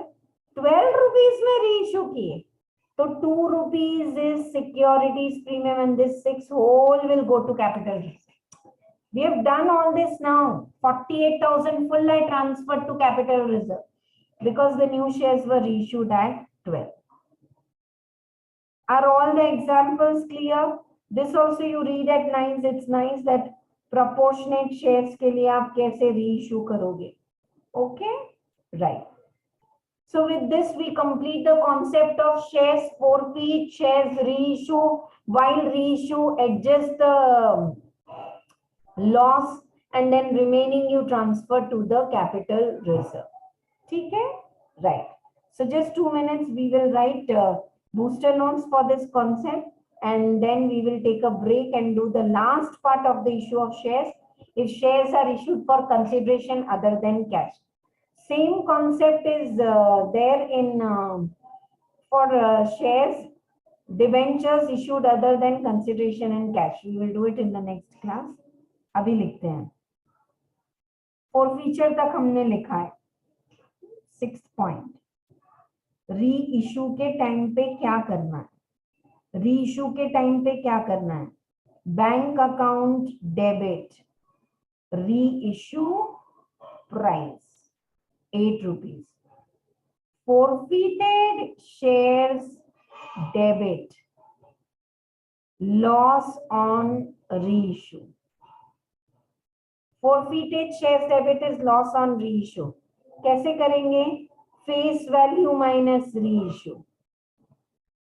12 rupees में reissue किए तो 2 rupees is securities premium and this 6 whole will go to capital reserve. We have done all this now. 48,000 full I transferred to capital reserve because the new shares were reissued at 12. Are all the examples clear? This also you read at 9. It's nice that proportionate shares के लिए आप कैसे reissue करोगे. Okay? Right. So with this we complete the concept of shares forfeit, shares reissue. While reissue, adjust the loss and then remaining you transfer to the capital reserve. ठीक है? Right. So just 2 minutes we will write booster notes for this concept and then we will take a break and do the last part of the issue of shares. If shares are issued for consideration other than cash. Same concept is there in for shares, debentures issued other than consideration and cash. We will do it in the next class. अभी लिखते हैं. Forfeiture तक हमने लिखा है. 6th point. Reissue के time पे क्या करना है? Reissue के टाइम पे क्या करना है? Bank account debit. Reissue price 8 rupees. Forfeited shares debit. Loss on reissue. Forfeited shares debit is loss on reissue. कैसे करेंगे? Face value minus reissue.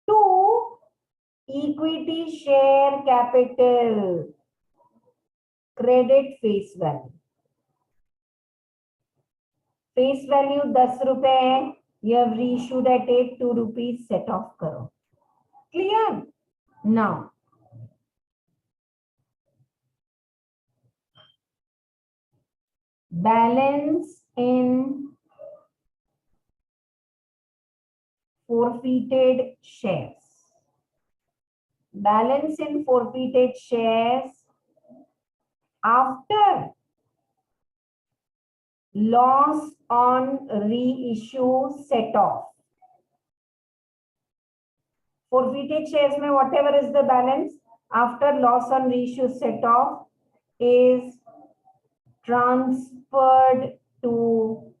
2. Equity share capital. Credit face value. Face value 10 रुपए है. You have reissued at 8, 2 rupees set off करो. Clear? Now. Balance in forfeited shares. Balance in forfeited shares after loss on reissue set off. Forfeited shares में whatever is the balance after loss on reissue set off is transferred to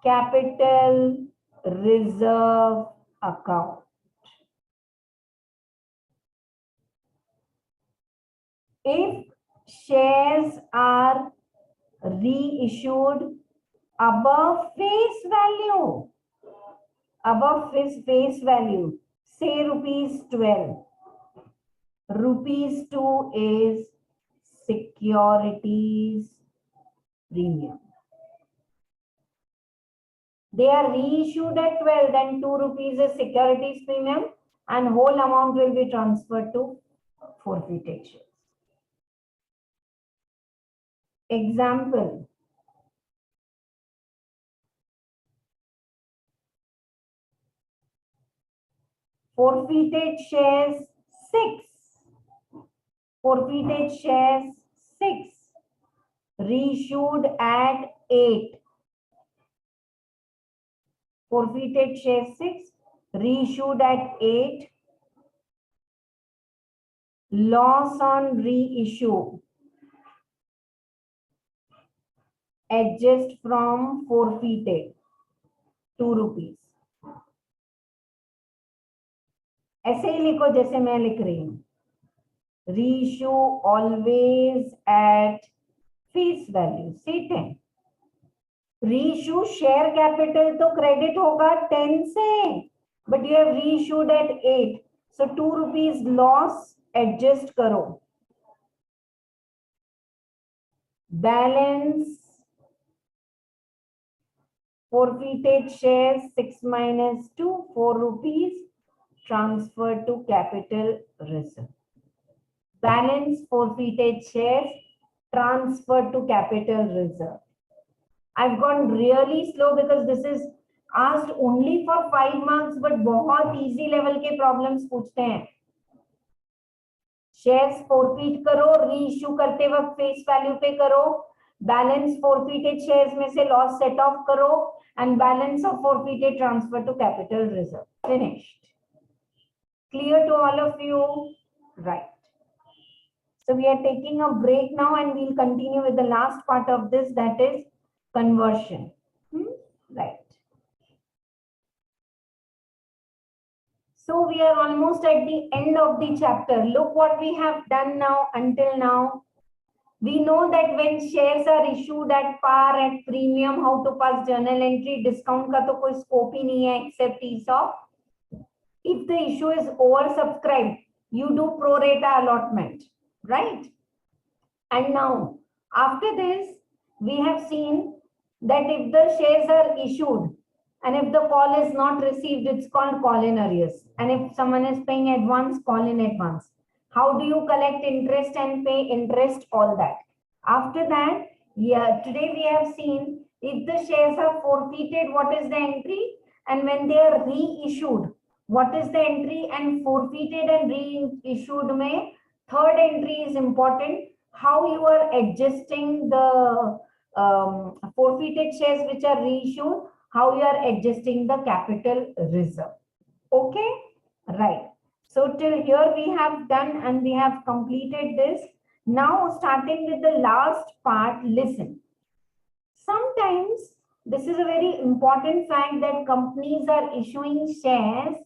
capital reserve account. If shares are reissued above face value, say rupees 12, rupees 2 is securities premium. They are reissued at 12, then 2 rupees is securities premium and whole amount will be transferred to forfeited shares. Example. Forfeited shares 6. Forfeited shares 6. Reissued at 8. Forfeited shares 6. Reissued at 8. Loss on reissue. Adjust from forfeited. 2 rupees. ऐसे ही लिखो जैसे मैं लिख रही हूँ. Reissue always at face value. See 10. Reissue share capital तो credit होगा 10 से, but you have reissued at 8. So 2 rupees loss adjust करो. Balance forfeited shares 6 minus 2, 4 rupees transferred to capital reserve. Balance forfeited shares transferred to capital reserve. I've gone really slow because this is asked only for 5 marks, but बहुत easy level के problems पूछते हैं. Shares forfeit करो, reissue करते वक्त face value पे करो, balance forfeited shares में से loss set off करो, and balance of forfeited transfer to capital reserve. Finished. Clear to all of you? Right. So we are taking a break now and we'll continue with the last part of this, that is conversion. Right. So we are almost at the end of the chapter. Look what we have done now until now. We know that when shares are issued at par, at premium, how to pass journal entry. Discount का तो कोई scope ही नहीं है except ESOP. If the issue is oversubscribed, you do pro rata allotment, right? And now, after this, we have seen that if the shares are issued and if the call is not received, it's called call in arrears. And if someone is paying advance, call in advance. How do you collect interest and pay interest? All that. After that, today we have seen if the shares are forfeited, what is the entry? And when they are reissued, what is the entry? And forfeited and reissued may third entry is important. How you are adjusting the forfeited shares which are reissued, how you are adjusting the capital reserve. Okay, right. So till here we have done and we have completed this. Now starting with the last part, listen. Sometimes this is a very important fact that companies are issuing shares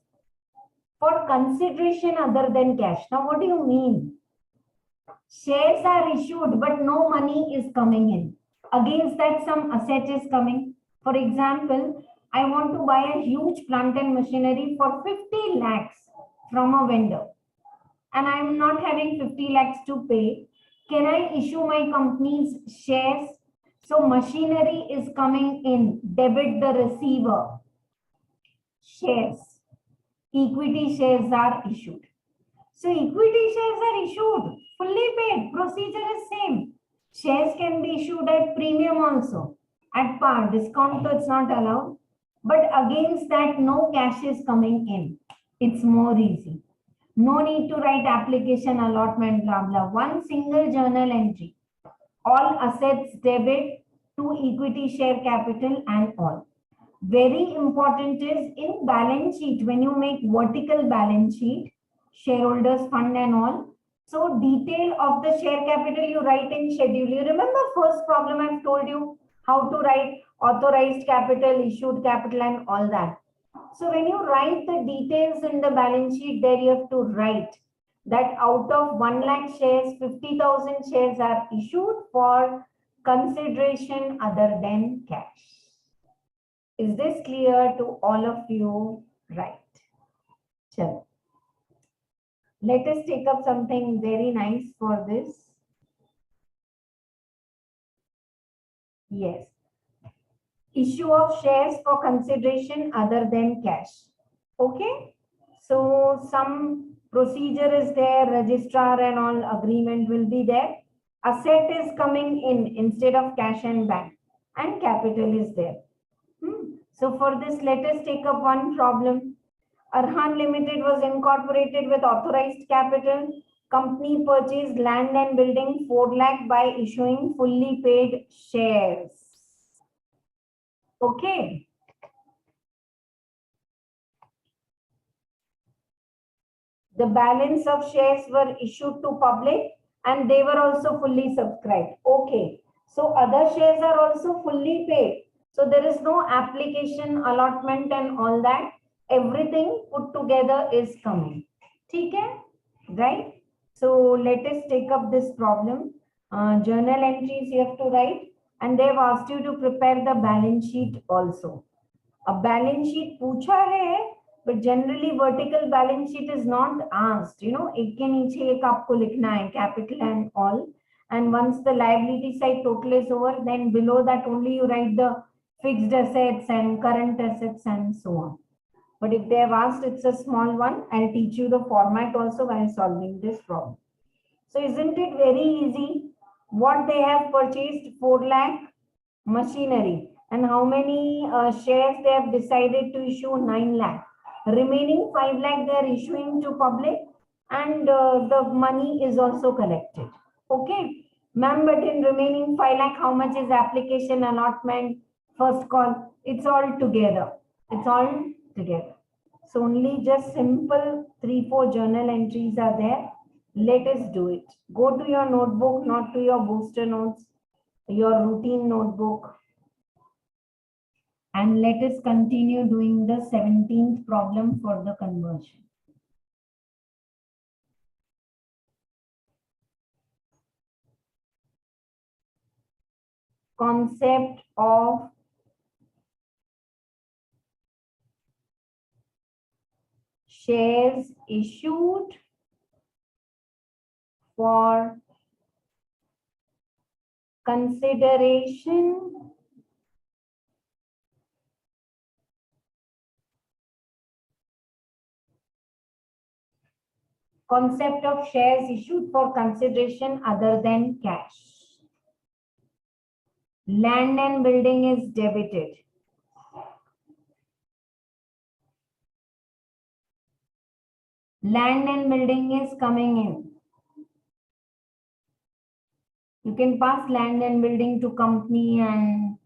for consideration other than cash. Now what do you mean? Shares are issued but no money is coming in. Against that some asset is coming. For example, I want to buy a huge plant and machinery for 50 lakhs from a vendor and I am not having 50 lakhs to pay. Can I issue my company's shares? So machinery is coming in, debit the receiver. Shares, equity shares are issued. So equity shares are issued, fully paid, procedure is same. Shares can be issued at premium also, at par, discount so it's not allowed. But against that, no cash is coming in. It's more easy. No need to write application, allotment, blah, blah. One single journal entry. All assets debit to equity share capital and all. Very important is in balance sheet, when you make vertical balance sheet, shareholders fund and all. So detail of the share capital you write in schedule. You remember first problem I've told you how to write authorized capital, issued capital and all that. So when you write the details in the balance sheet, there you have to write that out of 1 lakh shares, 50,000 shares are issued for consideration other than cash. Is this clear to all of you? Right. Chalo. Let us take up something very nice for this. Yes. issue of shares for consideration other than cash. Okay. So some procedure is there, registrar and all agreement will be there. Asset is coming in instead of cash and bank, and capital is there. So for this, let us take up one problem. Arhan Limited was incorporated with authorized capital. Company purchased land and building 4 lakh by issuing fully paid shares. Okay. The balance of shares were issued to public and they were also fully subscribed. Okay. So other shares are also fully paid. So there is no application, allotment and all that. Everything put together is coming. Okay? Right? So let us take up this problem. Journal entries you have to write, and they've asked you to prepare the balance sheet also. A balance sheet पूछा है, but generally vertical balance sheet is not asked. You know, एक के नीचे एक आपको लिखना है, capital and all. And once the liability side total is over, then below that only you write the fixed assets and current assets and so on. But if they have asked, it's a small one. I'll teach you the format also while solving this problem. So isn't it very easy? What they have purchased, 4 lakh machinery. And how many shares they have decided to issue? 9 lakh. Remaining 5 lakh they are issuing to public, and the money is also collected. Okay. Ma'am, but in remaining 5 lakh, how much is application, allotment, first call? It's all together. It's all together. So only just simple 3-4 journal entries are there. Let us do it. Go to your notebook, not to your booster notes, your routine notebook. And let us continue doing the 17th problem for the conversion. Concept of shares issued for consideration concept of shares issued for consideration other than cash. Land and building is debited. Land and building is coming in. You can pass land and building to company and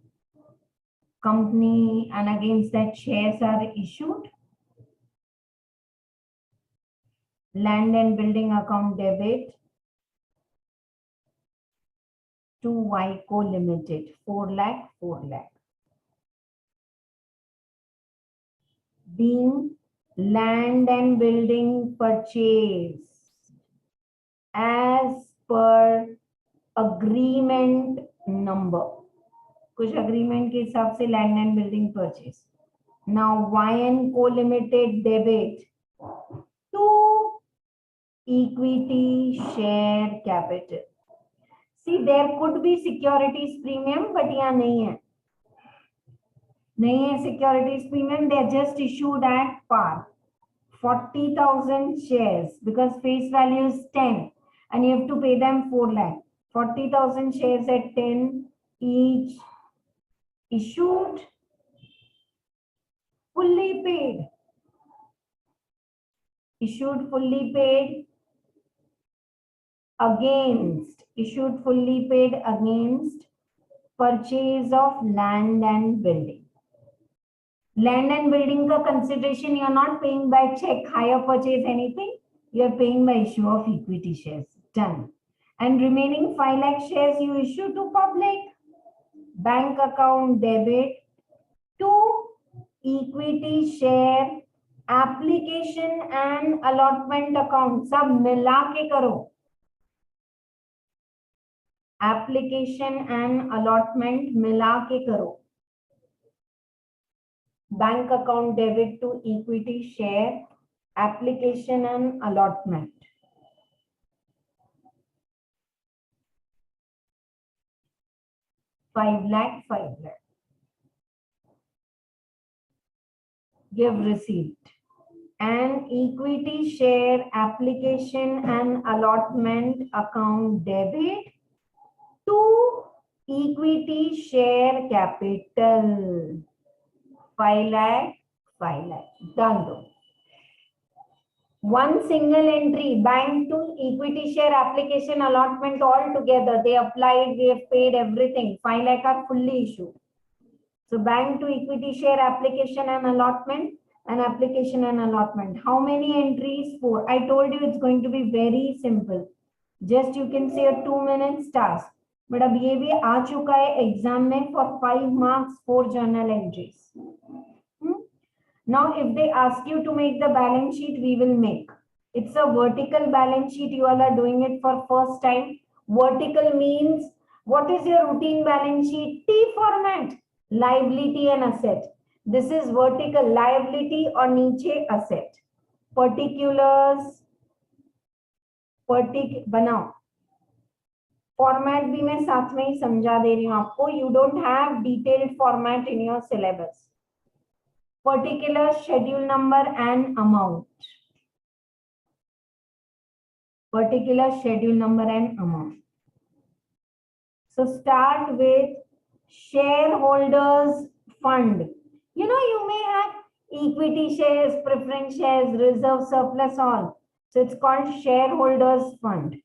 against that shares are issued. Land and building account debit to YCO Limited, 4 lakh, 4 lakh. Being land and building purchase as per agreement number. कुछ agreement के हिसाब से land and building purchase. Now YNCO Limited debit to equity share capital. See, there could be securities premium, but यहाँ नहीं है. नहीं है securities premium. They are just issued at par. 40,000 shares because face value is 10 and you have to pay them 4 lakh. 40,000 shares at 10 each issued, fully paid. Issued fully paid against, issued fully paid against purchase of land and building. Land and building ka consideration you are not paying by check, hire purchase, anything. You are paying by issue of equity shares. Done. And remaining 5 lakh shares you issue to public. Bank account debit to equity share application and allotment account. सब मिला के करो. Application and allotment मिला के करो. Bank account debit to equity share application and allotment. Five lakh. give receipt. And equity share application and allotment account debit to equity share capital 5 lakh, 5 lakh. Done though. One single entry, bank to equity share application allotment all together. They applied, we have paid everything. 5 lakh are fully issued. So bank to equity share application and allotment and application and allotment. How many entries? 4. I told you it's going to be very simple. Just you can say a 2 minutes task. But अब ये भी आ चुका है exam में for 5 marks 4 journal entries. Now, if they ask you to make the balance sheet, we will make. It's a vertical balance sheet. You all are doing it for first time. Vertical means what is your routine balance sheet? T format, liability and asset. This is vertical, liability or niche asset. Particulars, बनाओ. Format भी मैं साथ में ही समझा दे रही हूँ आपको. You don't have detailed format in your syllabus. Particular, schedule number and amount. Particular, schedule number and amount. So start with shareholders fund. You know, you may have equity shares, preference shares, reserve, surplus, all. So it's called shareholders fund.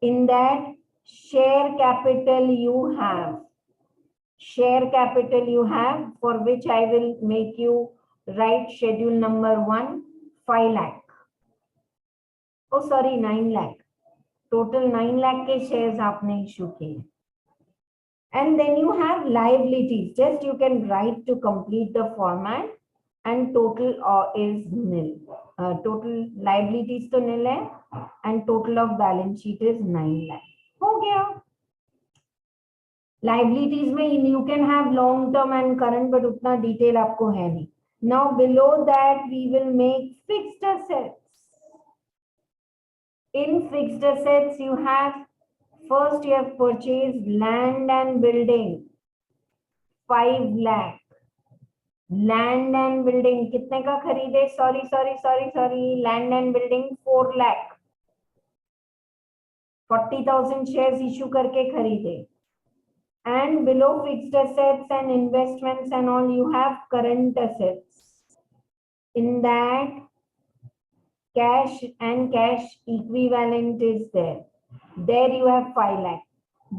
In that, share capital you have. Share capital you have, for which I will make you write schedule number 1, 5 lakh. Oh, sorry, 9 lakh. Total 9 lakh ke shares aapne issue kiye. And then you have liabilities. Just you can write to complete the format, and total is nil. Total liabilities to nil hai, and total of balance sheet is 9 lakh. Ho gaya. Liabilities mein you can have long term and current, but utna detail aapko hai nahi. Now below that we will make fixed assets. In fixed assets you have, first you have purchased land and building 5 lakh. Land and building कितने का खरीदे? Sorry. Land and building 4 lakh. 40,000 shares issue करके खरीदे. And below fixed assets and investments and all, you have current assets. In that, cash and cash equivalent is there. There you have 5 lakh.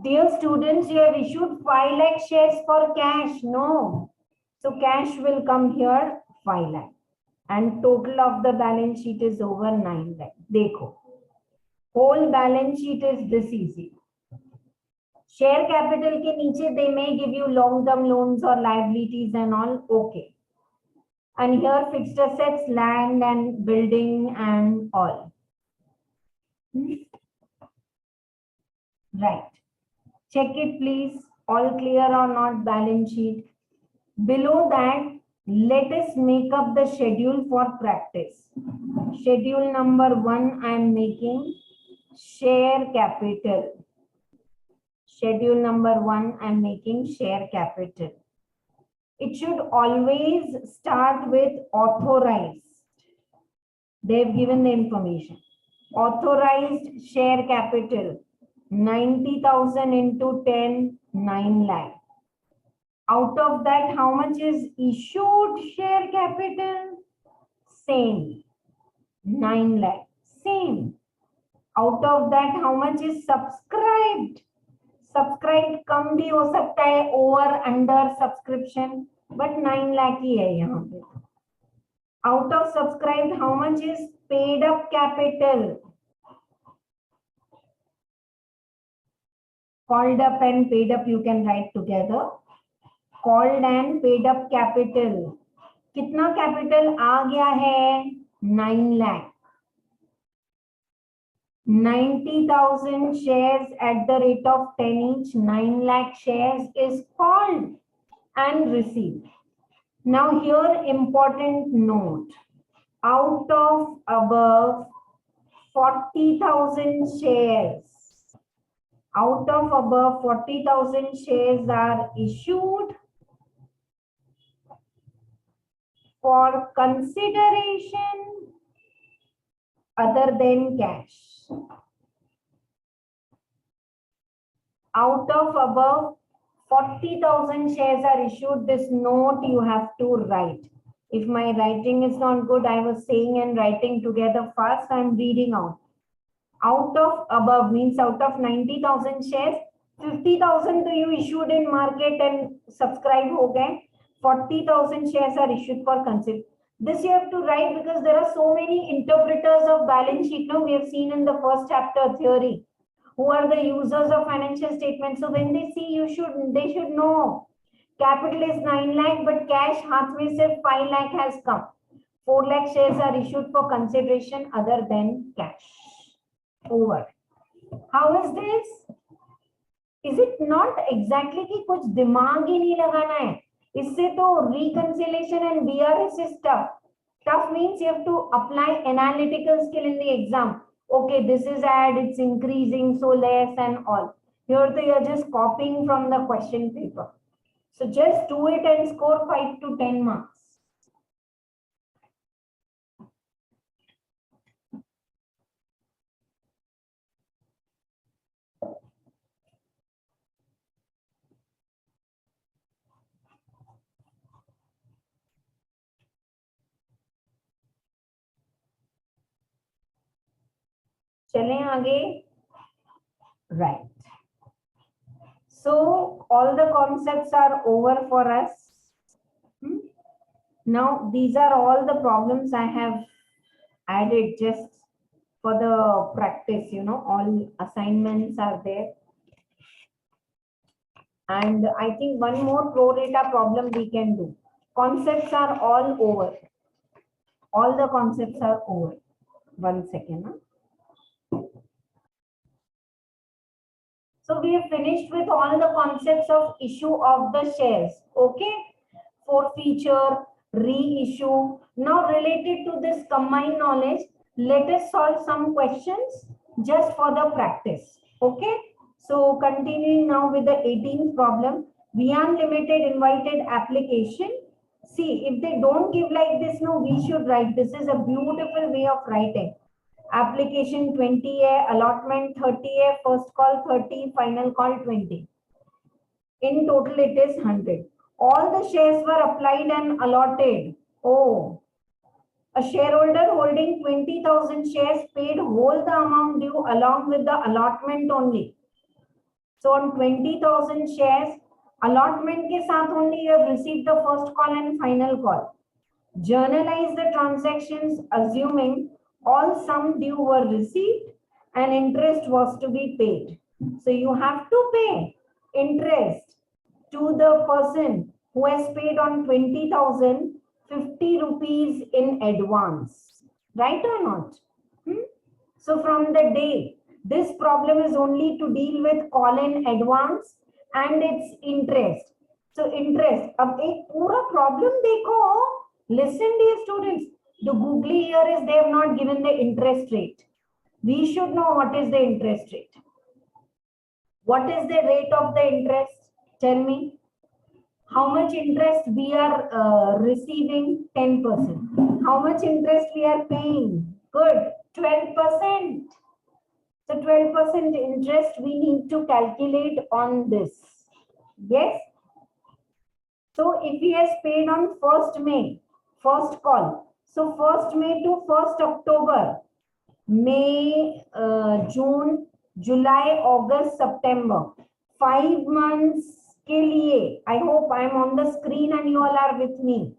Dear students, you have issued 5 lakh shares for cash. No. So cash will come here 5 lakh. And total of the balance sheet is over 9 lakh. Dekho. Whole balance sheet is this easy. Share capital ke niche they may give you long-term loans or liabilities and all. Okay. And here fixed assets, land and building and all. Right. Check it please. All clear or not balance sheet. Below that, let us make up the schedule for practice. Schedule number 1 I am making share capital. Schedule number 1 I am making share capital. It should always start with authorized. They've given the information. Authorized share capital 90,000 into 10, 9 lakh. Out of that, how much is issued share capital? Same, 9 lakh. Same. Out of that, how much is subscribed? Subscribed कम भी हो सकता है, over under subscription, but 9 lakh ही है यहाँ पे. Out of subscribed, how much is paid up capital? Called up and paid up you can write together. Called and paid up capital. कितना capital आ गया है? 9 lakh. 90,000 shares at the rate of 10 each, 9 lakh shares is called and received. Now here important note. Out of above 40,000 shares, out of above 40,000 shares are issued. for consideration other than cash. Out of above 40,000 shares are issued, this note you have to write. If my writing is not good, I was saying and writing together fast, I'm reading out. Out of above means out of 90,000 shares, 50,000 to you issued in market and subscribe ho gaye. 40,000 shares are issued for consideration. This you have to write because there are so many interpreters of balance sheet. No, we have seen in the first chapter theory who are the users of financial statements. So when they see they should know capital is 9 lakh, but cash haath mein sirf 5 lakh has come. 4 lakh shares are issued for consideration other than cash. Over. How is this? Is it not exactly कि कुछ दिमाग ही नहीं लगाना है? इससे तो reconciliation and BRS is tough. Tough means you have to apply analytical skill in the exam. Okay, this is add, it's increasing, so less and all. Here you are just copying from the question paper. So just do it and score 5 to 10 marks. चलें आगे. Right. So all the concepts are over for us. Now these are all the problems I have added just for the practice, all assignments are there. And I think one more pro rata problem we can do. Concepts are all over. All the concepts are over. 1 second. So we have finished with all the concepts of issue of the shares. Okay. Forfeiture, reissue. Now related to this combined knowledge, let us solve some questions just for the practice. Okay. So continuing now with the 18th problem. Vian Limited invited application. See, if they don't give like this, no, we should write. This is a beautiful way of writing. Application 20 hai, allotment 30 hai, first call 30, final call 20. In total, it is 100. All the shares were applied and allotted. Oh, a shareholder holding 20,000 shares paid whole the amount due along with the allotment only. So on 20,000 shares, allotment ke saath only you have received the first call and final call. Journalize the transactions assuming all sum due were received and interest was to be paid. So you have to pay interest to the person who has paid on 20,000 50 rupees in advance. Right or not? So from the day, this problem is only to deal with call in advance and its interest. So interest. अब एक पूरा problem देखो. Listen, dear students. The googly here is they have not given the interest rate. We should know what is the interest rate. What is the rate of the interest? Tell me. How much interest we are receiving? 10%. How much interest we are paying? Good. 12%. So 12% interest we need to calculate on this. Yes. So if he has paid on 1st May, first call. So 1st May to 1st October, May, June, July, August, September. 5 months के लिए. I hope I am on the screen and you all are with me.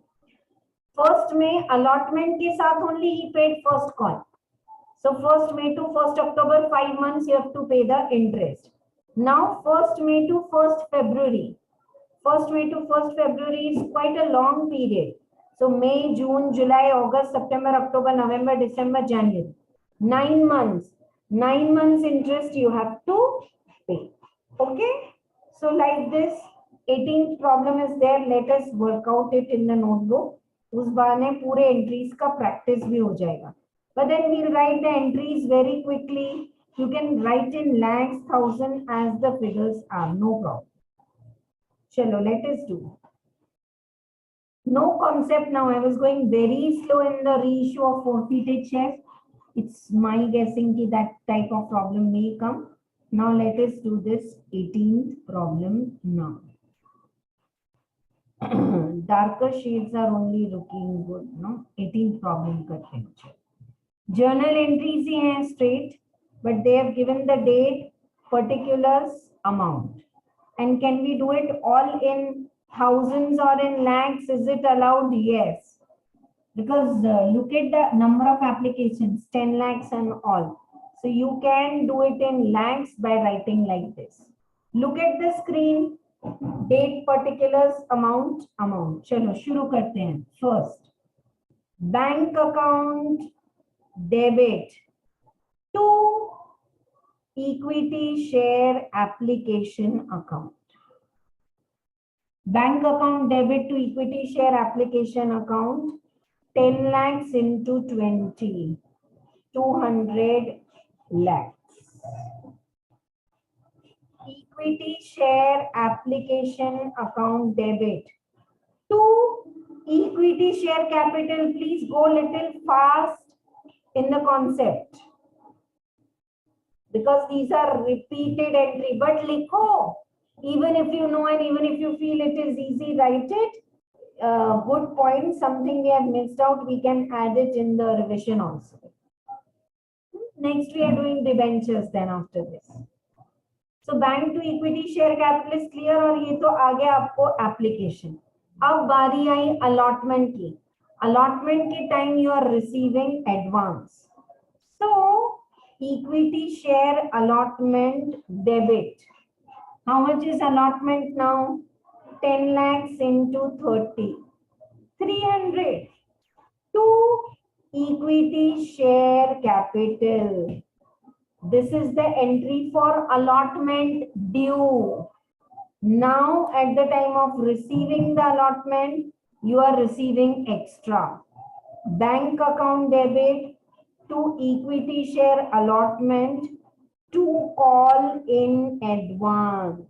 1st May allotment के साथ only he paid first call. So 1st May to 1st October, 5 months you have to pay the interest. Now 1st May to 1st February. 1st May to 1st February is quite a long period. So May, June, July, August, September, October, November, December, January. 9 months. 9 months interest you have to pay. Okay. So like this, 18th problem is there. Let us work out it in the notebook. उस बहाने पूरे entries का practice भी हो जाएगा. But then we'll write the entries very quickly. You can write in lakhs, thousand as the figures are. No problem. Chalo, let us do. No concept now. I was going very slow in the reissue of forfeited shares. It's my guessing that type of problem may come. Now let us do this 18th problem now. Darker shades are only looking good. No, 18th problem करते हैं. Journal entries ही हैं straight, but they have given the date, particulars, amount. And can we do it all in thousands or in lakhs? Is it allowed? Yes. Because look at the number of applications, 10 lakhs and all. So you can do it in lakhs by writing like this. Look at the screen. Date, particulars, amount. चलो शुरू करते हैं. First, bank account debit to equity share application account. Bank account debit to equity share application account. 10 lakhs into 20, 200 lakhs. Equity share application account debit to equity share capital. Please go little fast in the concept, because these are repeated entry. But likho, even if you know and even if you feel it is easy, write it. Good point. Something we have missed out, we can add it in the revision also. Next, we are doing debentures then after this. So bank to equity share capital is clear, और ये तो आ गया आपको application. अब बारी आई allotment की. Allotment के time you are receiving advance. So equity share allotment debit. How much is allotment now? 10 lakhs into 30. 300 to equity share capital. This is the entry for allotment due. Now at the time of receiving the allotment, you are receiving extra. Bank account debit to equity share allotment to call in advance.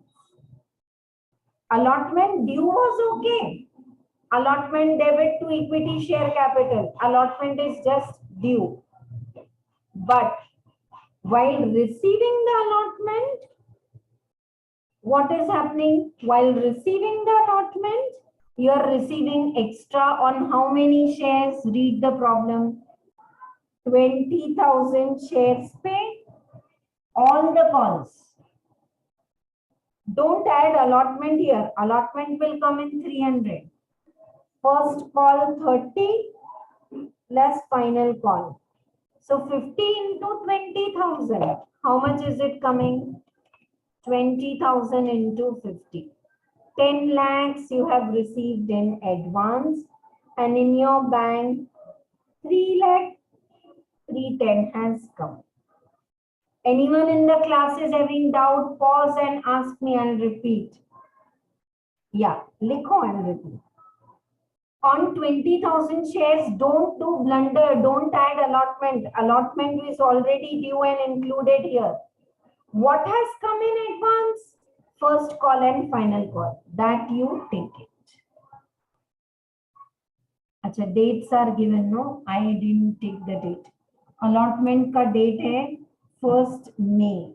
Allotment due was okay. Allotment debit to equity share capital. Allotment is just due. But while receiving the allotment, what is happening? While receiving the allotment, you are receiving extra on how many shares? Read the problem. 20,000 shares pay. All the calls. Don't add allotment here. Allotment will come in 300. First call 30 plus final call. So 50 into 20,000. How much is it coming? 20,000 into 50. 10 lakhs you have received in advance, and in your bank 3 lakh 310 has come. Anyone in the class is having doubt? Pause and ask me and repeat. Yeah, likho and repeat. On 20,000 shares, don't do blunder. Don't add allotment. Allotment is already due and included here. What has come in advance? First call and final call. That you take it. Acha, dates are given. No, I didn't take the date. Allotment ka date hai 1st May.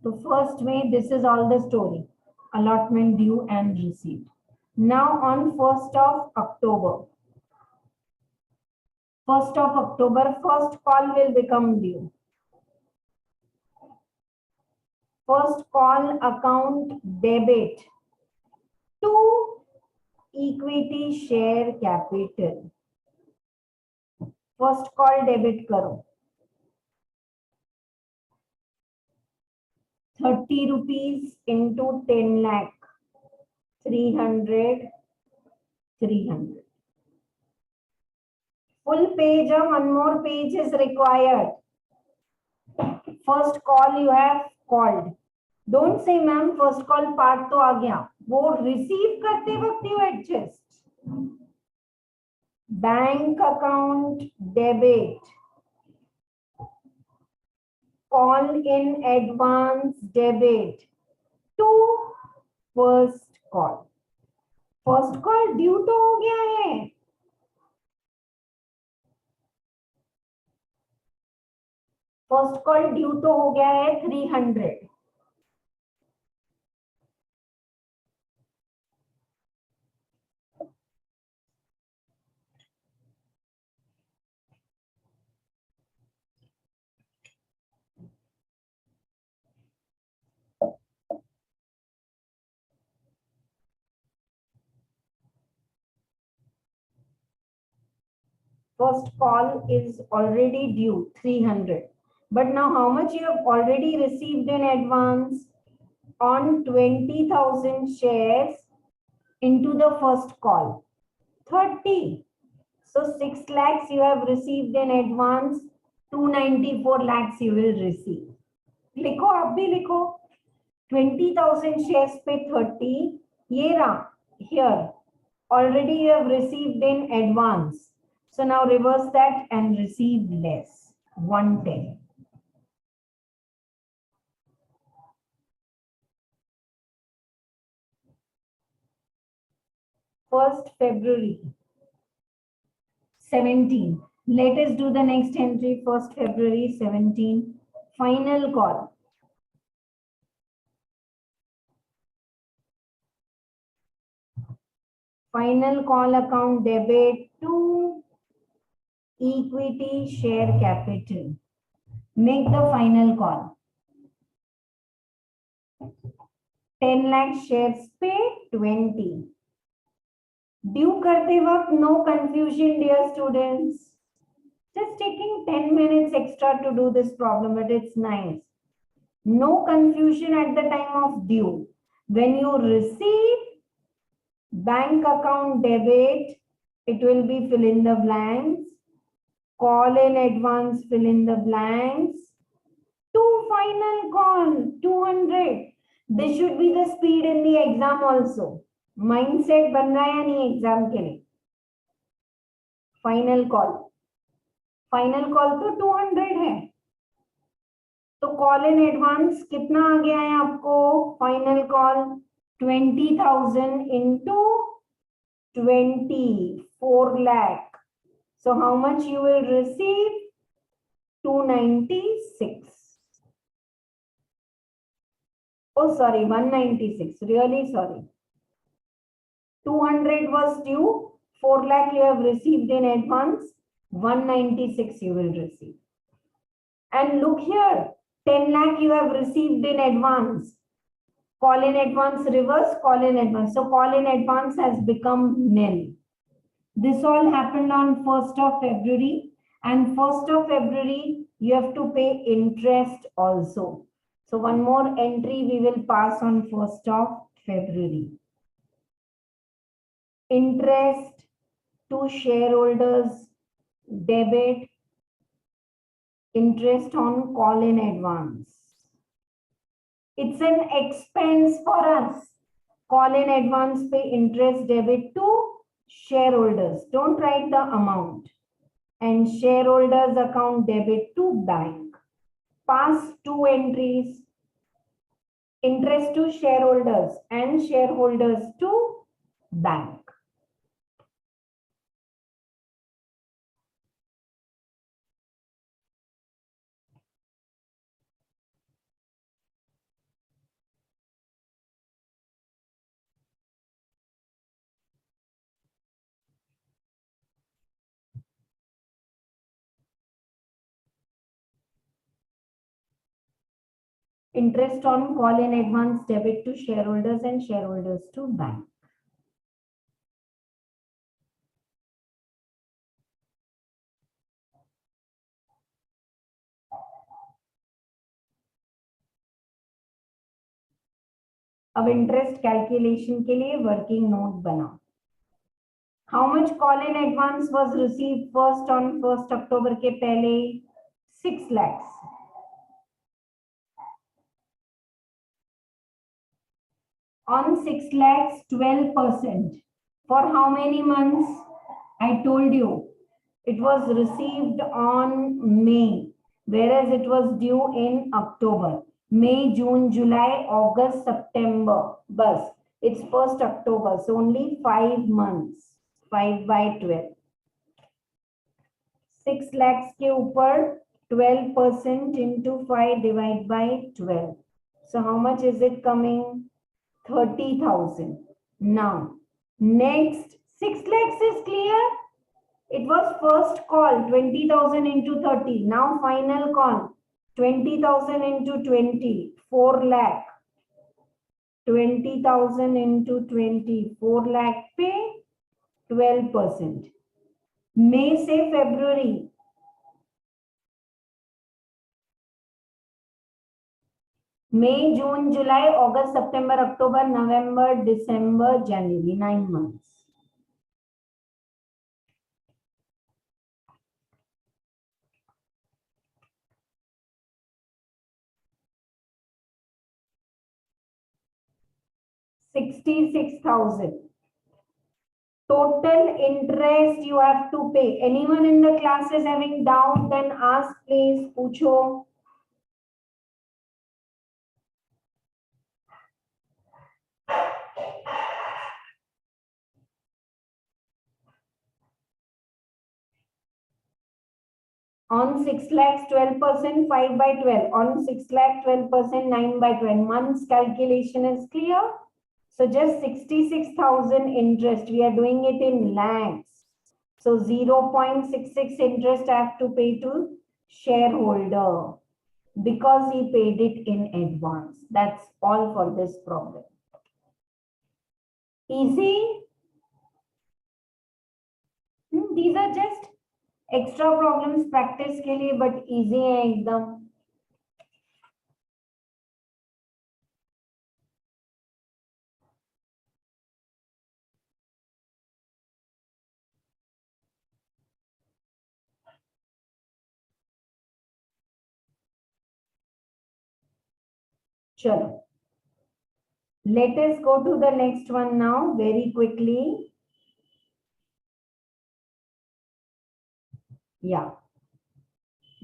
So 1st May, this is all the story. Allotment due and received. Now on 1st of October. 1st of October, first call will become due. First call account debit to equity share capital. First call debit karo. 30 rupees into 10 lakh. 300. Full page or one more page is required. First call you have called. Don't say ma'am first call part to aa gaya. वो receive करते वक्त you adjust. Bank account debit. Call in advance debit to first call. First call due तो हो गया है, first call due तो हो गया है 300. First call is already due 300. But now how much you have already received in advance? On 20,000 shares into the first call? 30. So 6 lakhs you have received in advance, 294 lakhs you will receive. लिखो, आप भी लिखो. 20,000 shares पे 30. ये रहा, here. Already you have received in advance. So now reverse that and receive less, 110. First February 17. Let us do the next entry. 1st February 17. Final call. Final call account debit to equity share capital. Make the final call. 10 lakh shares pay 20. Due करते वक्त no confusion, dear students. Just taking 10 minutes extra to do this problem, but it's nice. No confusion at the time of due. When you receive bank account debit, it will be fill in the blanks. Call in advance, fill in the blanks. To final call, 200. This should be the speed in the exam also. Mindset बन रहा है या नहीं exam के लिए? Final call. Final call तो 200 है. तो कॉल इन एडवांस कितना आ गया है आपको? Final call 20,000 into 20, 4 lakh. So how much you will receive? 296. Oh, sorry, 196. Really sorry. 200 was due. 4 lakh you have received in advance. 196 you will receive. And look here, 10 lakh you have received in advance. Call in advance reverse, call in advance. So call in advance has become nil. This all happened on 1st of February. And 1st of February, you have to pay interest also. So one more entry we will pass on 1st of February. Interest to shareholders, debit, interest on call in advance. It's an expense for us. Call in advance, pay interest debit to shareholders. Don't write the amount. And shareholders account debit to bank. Pass 2 entries. Interest to shareholders and shareholders to bank. Interest on call in advance debit to shareholders and shareholders to bank. अब interest calculation के लिए working note बनाओ. How much call in advance was received first on 1st October के पहले? 6 lakhs. On 6 lakhs, 12%. For how many months? I told you. It was received on May, whereas it was due in October. May, June, July, August, September. Bus. It's 1st October, so only 5 months. 5 by 12. 6 lakhs के ऊपर 12% into 5 divided by 12. So how much is it coming? 30,000. Now, next 6 lakhs is clear. It was first call 20,000 into 30. Now final call 20,000 into 20, 4 lakh. 20,000 into 20, 4 lakh pay 12%. May से February. May, June, July, August, September, October, November, December, January. 9 months. $66,000. Total interest you have to pay. Anyone in the class is having doubt, then ask please. Pucho. On 6 lakhs, 12%, 5 by 12. On 6 lakh, 12%, 9 by 12. Months calculation is clear. So just 66,000 interest. We are doing it in lakhs. So 0.66 interest I have to pay to shareholder because he paid it in advance. That's all for this problem. Easy? These are just extra problems practice के लिए, but easy है एकदम. Chalo. Let us go to the next one now very quickly. Yeah.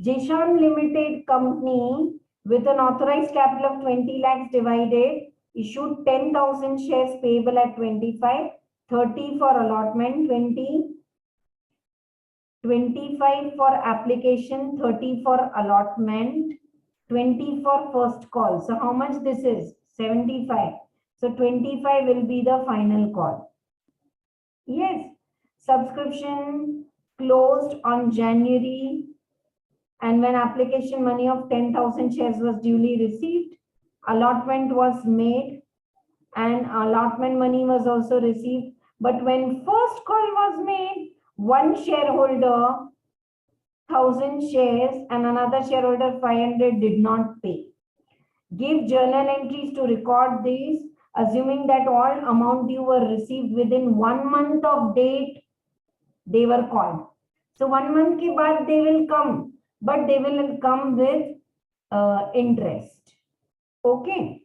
Jishan Limited Company with an authorized capital of 20 lakhs divided issued 10,000 shares payable at 25, 30 for allotment, 25 for application, 30 for allotment, 20 for first call. So how much this is? 75. So 25 will be the final call. Yes. Subscription closed on January, and when application money of 10,000 shares was duly received, allotment was made and allotment money was also received. But when first call was made, one shareholder 1,000 shares and another shareholder 500 did not pay. Give journal entries to record these, assuming that all amount due were received within 1 month of date they were called. So 1 month ke baad they will come, but they will come with interest. Okay.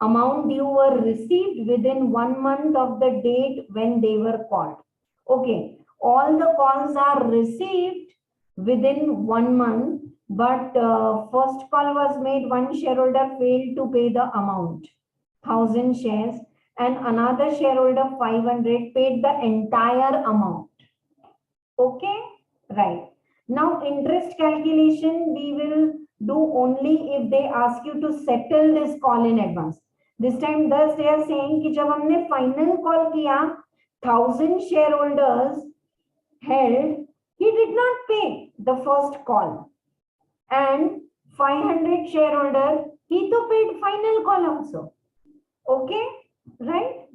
Amount due were received within 1 month of the date when they were called. Okay. All the calls are received within 1 month, but first call was made, one shareholder failed to pay the amount, 1,000 shares, and another shareholder 500 paid the entire amount. Okay, right. Now interest calculation we will do only if they ask you to settle this call in advance. This time thus they are saying कि जब हमने final call किया, 1,000 shareholders held, he did not pay the first call, and 500 shareholder he to paid final call also. Okay, right?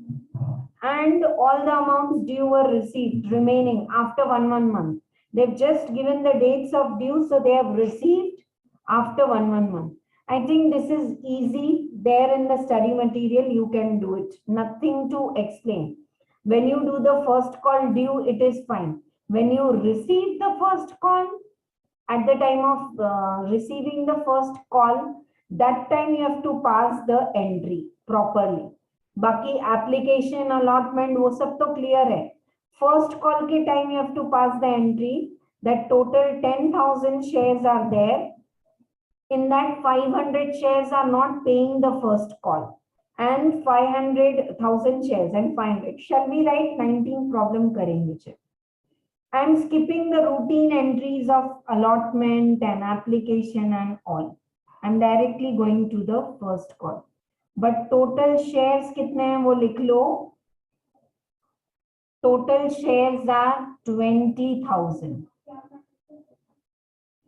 And all the amounts due were received remaining after 1 month. They've just given the dates of due, so they have received after 1 month. I think this is easy. There in the study material, you can do it. Nothing to explain. When you do the first call due, it is fine. When you receive the first call, at the time of receiving the first call, that time you have to pass the entry properly. बाकी application allotment वो सब तो clear है. First call के time you have to pass the entry that total 10,000 shares are there. In that 500 shares are not paying the first call and 500,000 shares and 500. Shall we write 19 problem karenge? I am skipping the routine entries of allotment and application and all. I am directly going to the first call. But total shares kitne hain wo likh lo. Total shares are 20,000.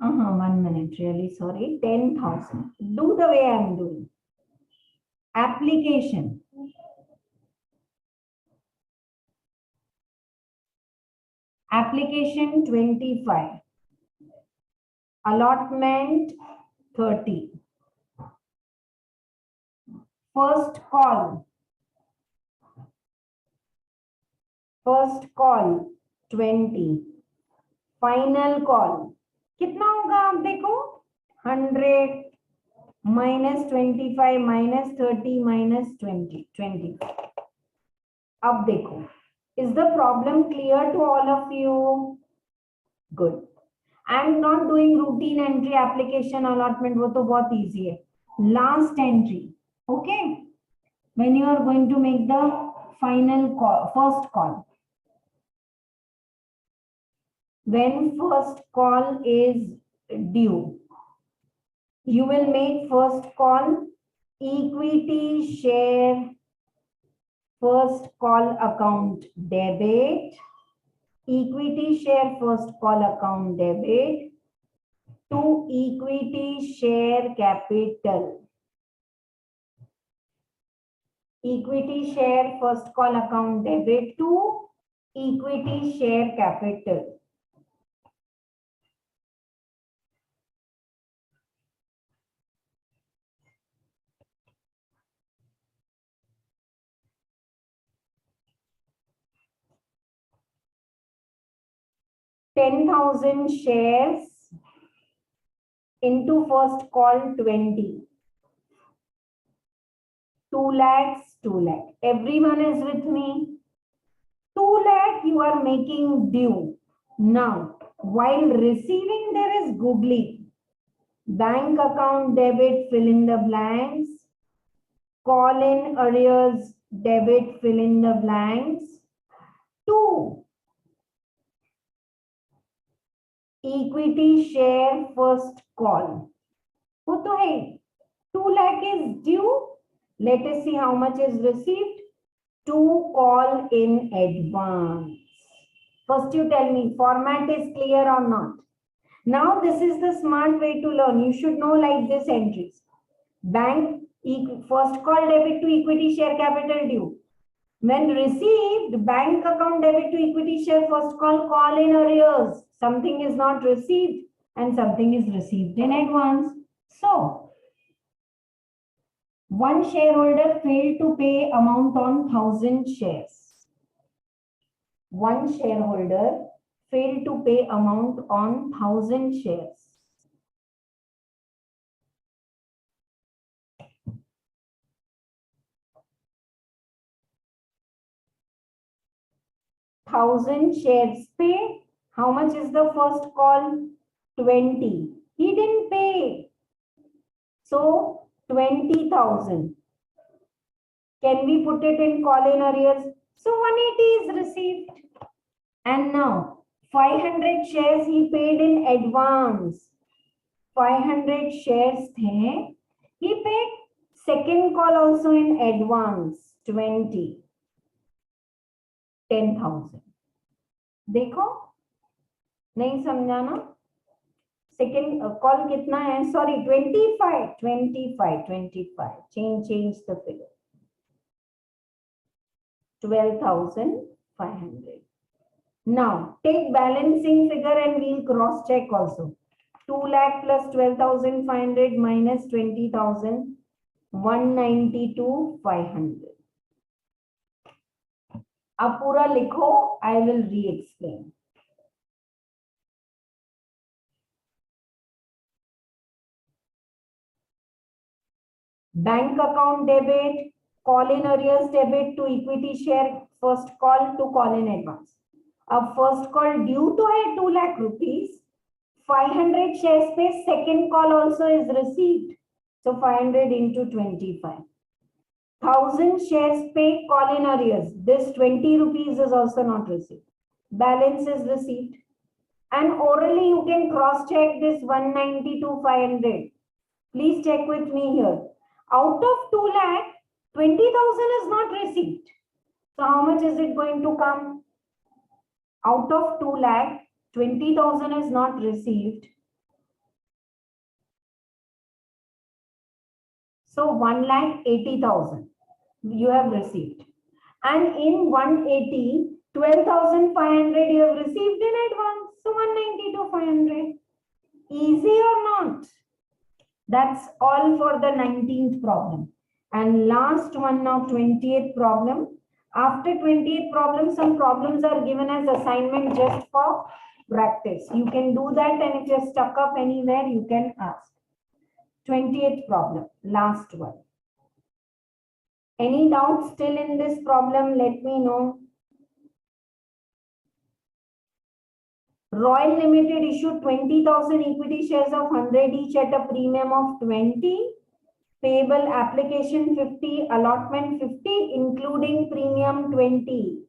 1 minute, really sorry. 10,000. Do the way I am doing. Application. Application 25. Allotment 30. First call 20. Final call कितना होगा आप देखो 100 minus 25 minus 30 minus 20. अब देखो, is the problem clear to all of you? Good. I am not doing routine entry application allotment, वो तो बहुत easy है. Last entry, okay? When you are going to make the final call, first call. When first call is due, you will make first call equity share first call account debit, equity share first call account debit to equity share capital. Equity share first call account debit to equity share capital. $10,000 shares into first call 20. 2 lakhs, 2 lakh. Everyone is with me? 2 lakh you are making due. Now, while receiving there is googly. Bank account debit, fill in the blanks. Call in arrears, debit, fill in the blanks. 2. Equity share first call. वो तो है 2 lakh is due. Let us see how much is received. 2 call in advance. First you tell me format is clear or not. Now this is the smart way to learn. You should know like this entries. Bank first call debit to equity share capital due. When received, bank account debit to equity share first call in arrears. Something is not received and something is received in advance. So, one shareholder failed to pay amount on 1,000 shares. One shareholder failed to pay amount on 1,000 shares. Thousand shares pay. How much is the first call? 20. He didn't pay. So 20,000. Can we put it in call in arrears? So 180 is received. And now 500 shares he paid in advance. 500 shares the. He paid second call also in advance. 20. 10,000. देखो नहीं समझा ना second call कितना है sorry 25 change the figure 12,500. Now take balancing figure and we'll cross check also. 2 lakh plus 12,500 minus 20,000 192,500. अब पूरा लिखो, I will re-explain. Bank account debit, call in arrears debit to equity share first call to call in advance. अब first call due to है 2 lakh rupees. 500 shares पे second call also is received. So 500 into 25. 1000 shares pay call in arrears. This 20 rupees is also not received. Balance is received. And orally you can cross check this 190 to 500. Please check with me here. Out of 2 lakh, 20,000 is not received. So how much is it going to come? Out of 2 lakh, 20,000 is not received. So 1,80,000 you have received. And in 180, 12,500 you have received in advance. So 190 to 500. Easy or not? That's all for the 19th problem. And last one now, 28th problem. After 28th problem, some problems are given as assignment just for practice. You can do that, and if you're stuck up anywhere, you can ask. 28th problem, last one. Any doubts still in this problem? Let me know. Royal Limited issued 20,000 equity shares of 100 each at a premium of 20. Payable application 50, allotment 50, including premium 20.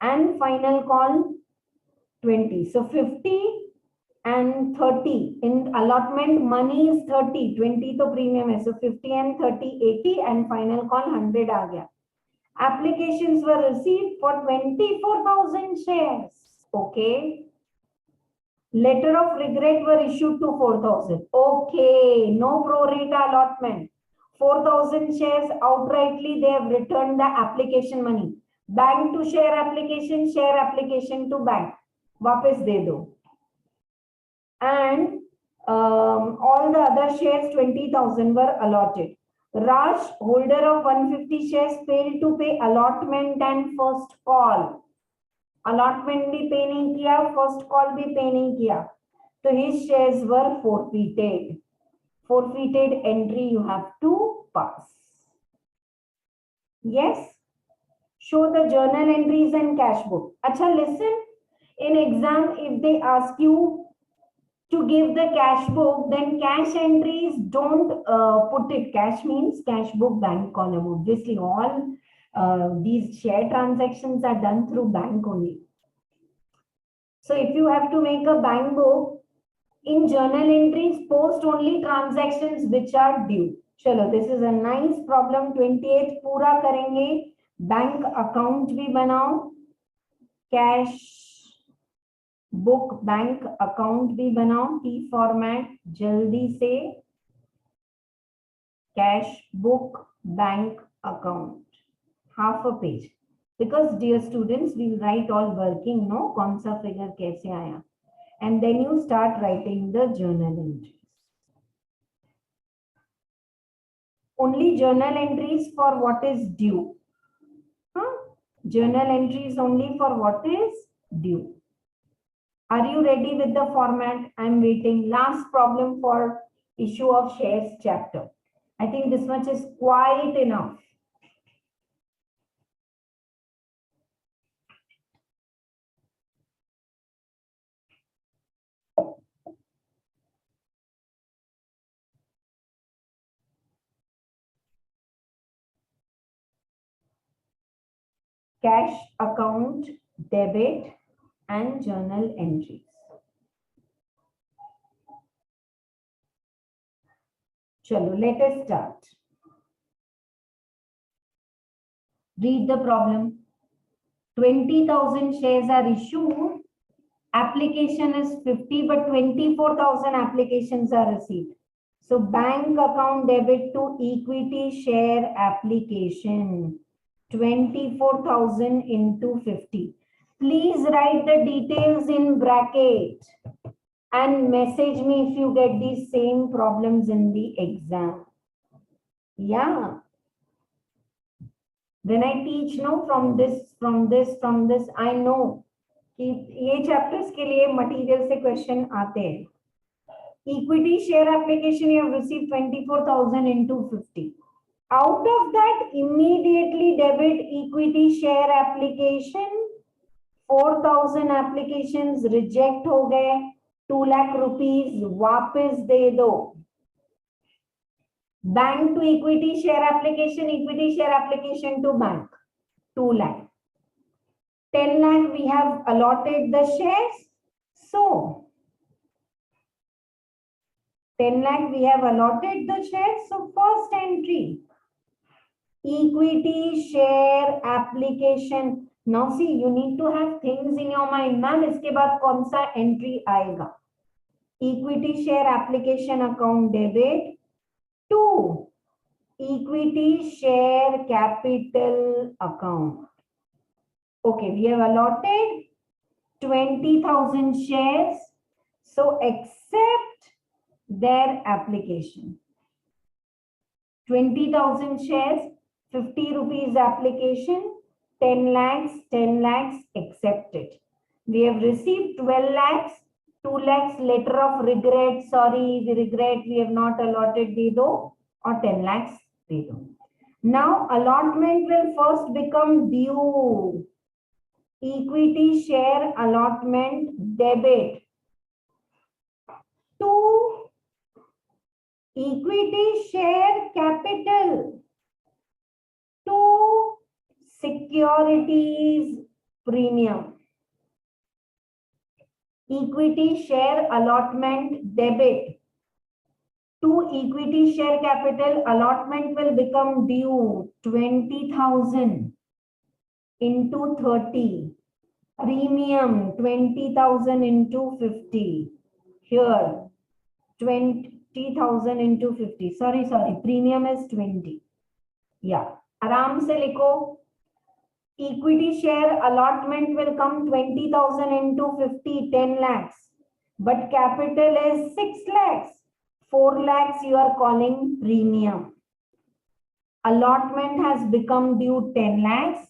And final call 20. So 50 and 30. In allotment, money is 30. 20 to premium hai. So 50 and 30, 80, and final call 100 aa gaya. Applications were received for 24,000 shares. Okay. Letter of regret were issued to 4,000. Okay, no pro rata allotment. 4,000 shares outrightly they have returned the application money. Bank to share application to bank. वापस दे दो. And all the other shares 20,000 were allotted. Raj, holder of 150 shares, failed to pay allotment and first call. Allotment भी पे नहीं किया, first call भी पे नहीं किया, तो his shares were forfeited. Forfeited entry you have to pass. Yes. Show the journal entries and cash book. Acha, listen. In exam, if they ask you to give the cash book, then cash entries don't put it. Cash means cash book bank column. Obviously, all these share transactions are done through bank only. So if you have to make a bank book, in journal entries, post only transactions which are due. Chalo, this is a nice problem. 28th पूरा करेंगे. Bank account भी बनाओ. Cash book bank account भी बनाओ. T format जल्दी से. Cash book bank account. Half a page. Because dear students, we write all working, no? कौन सा figure कैसे आया? And then you start writing the journal entries. Only journal entries for what is due. Huh? Journal entries only for what is due. Are you ready with the format? I'm waiting. Last problem for issue of shares chapter. I think this much is quite enough. Cash account, debit, and journal entries. Chalo, let us start. Read the problem. 20,000 shares are issued. Application is 50, but 24,000 applications are received. So bank account debit to equity share application. 24,000 into 50. Please write the details in bracket and message me if you get these same problems in the exam. Yeah. When I teach, no, from this, I know कि ये chapters के लिए material से question आते हैं. Equity share application you have received 24,000 into 50. Out of that, immediately debit equity share application 4,000 applications reject हो गए, 2 lakh rupees वापस दे दो. Bank to equity share application to bank 2 lakh. 10 lakh we have allotted the shares. So 10 lakh we have allotted the shares. So first entry, equity share application. Now see, you need to have things in your mind. Ma'am इसके बाद कौन सा entry आएगा? Equity share application account debit to equity share capital account. Okay, we have allotted 20,000 shares. So accept their application. 20,000 shares, 50 rupees application, 10 lakhs accepted. We have received 12 lakhs, 2 lakhs letter of regret. Sorry, we regret we have not allotted, de do, or 10 lakhs de do. Now allotment will first become due. Equity share allotment debit to equity share capital to securities premium. Equity share allotment debit to equity share capital allotment will become due 20,000 into 30. Premium 20,000 into 50. Here 20,000 into 50. Sorry. Premium is 20. Yeah. आराम से लिखो. Equity share allotment will come 20,000 into 50, 10 lakhs. But capital is 6 lakhs. 4 lakhs you are calling premium. Allotment has become due 10 lakhs.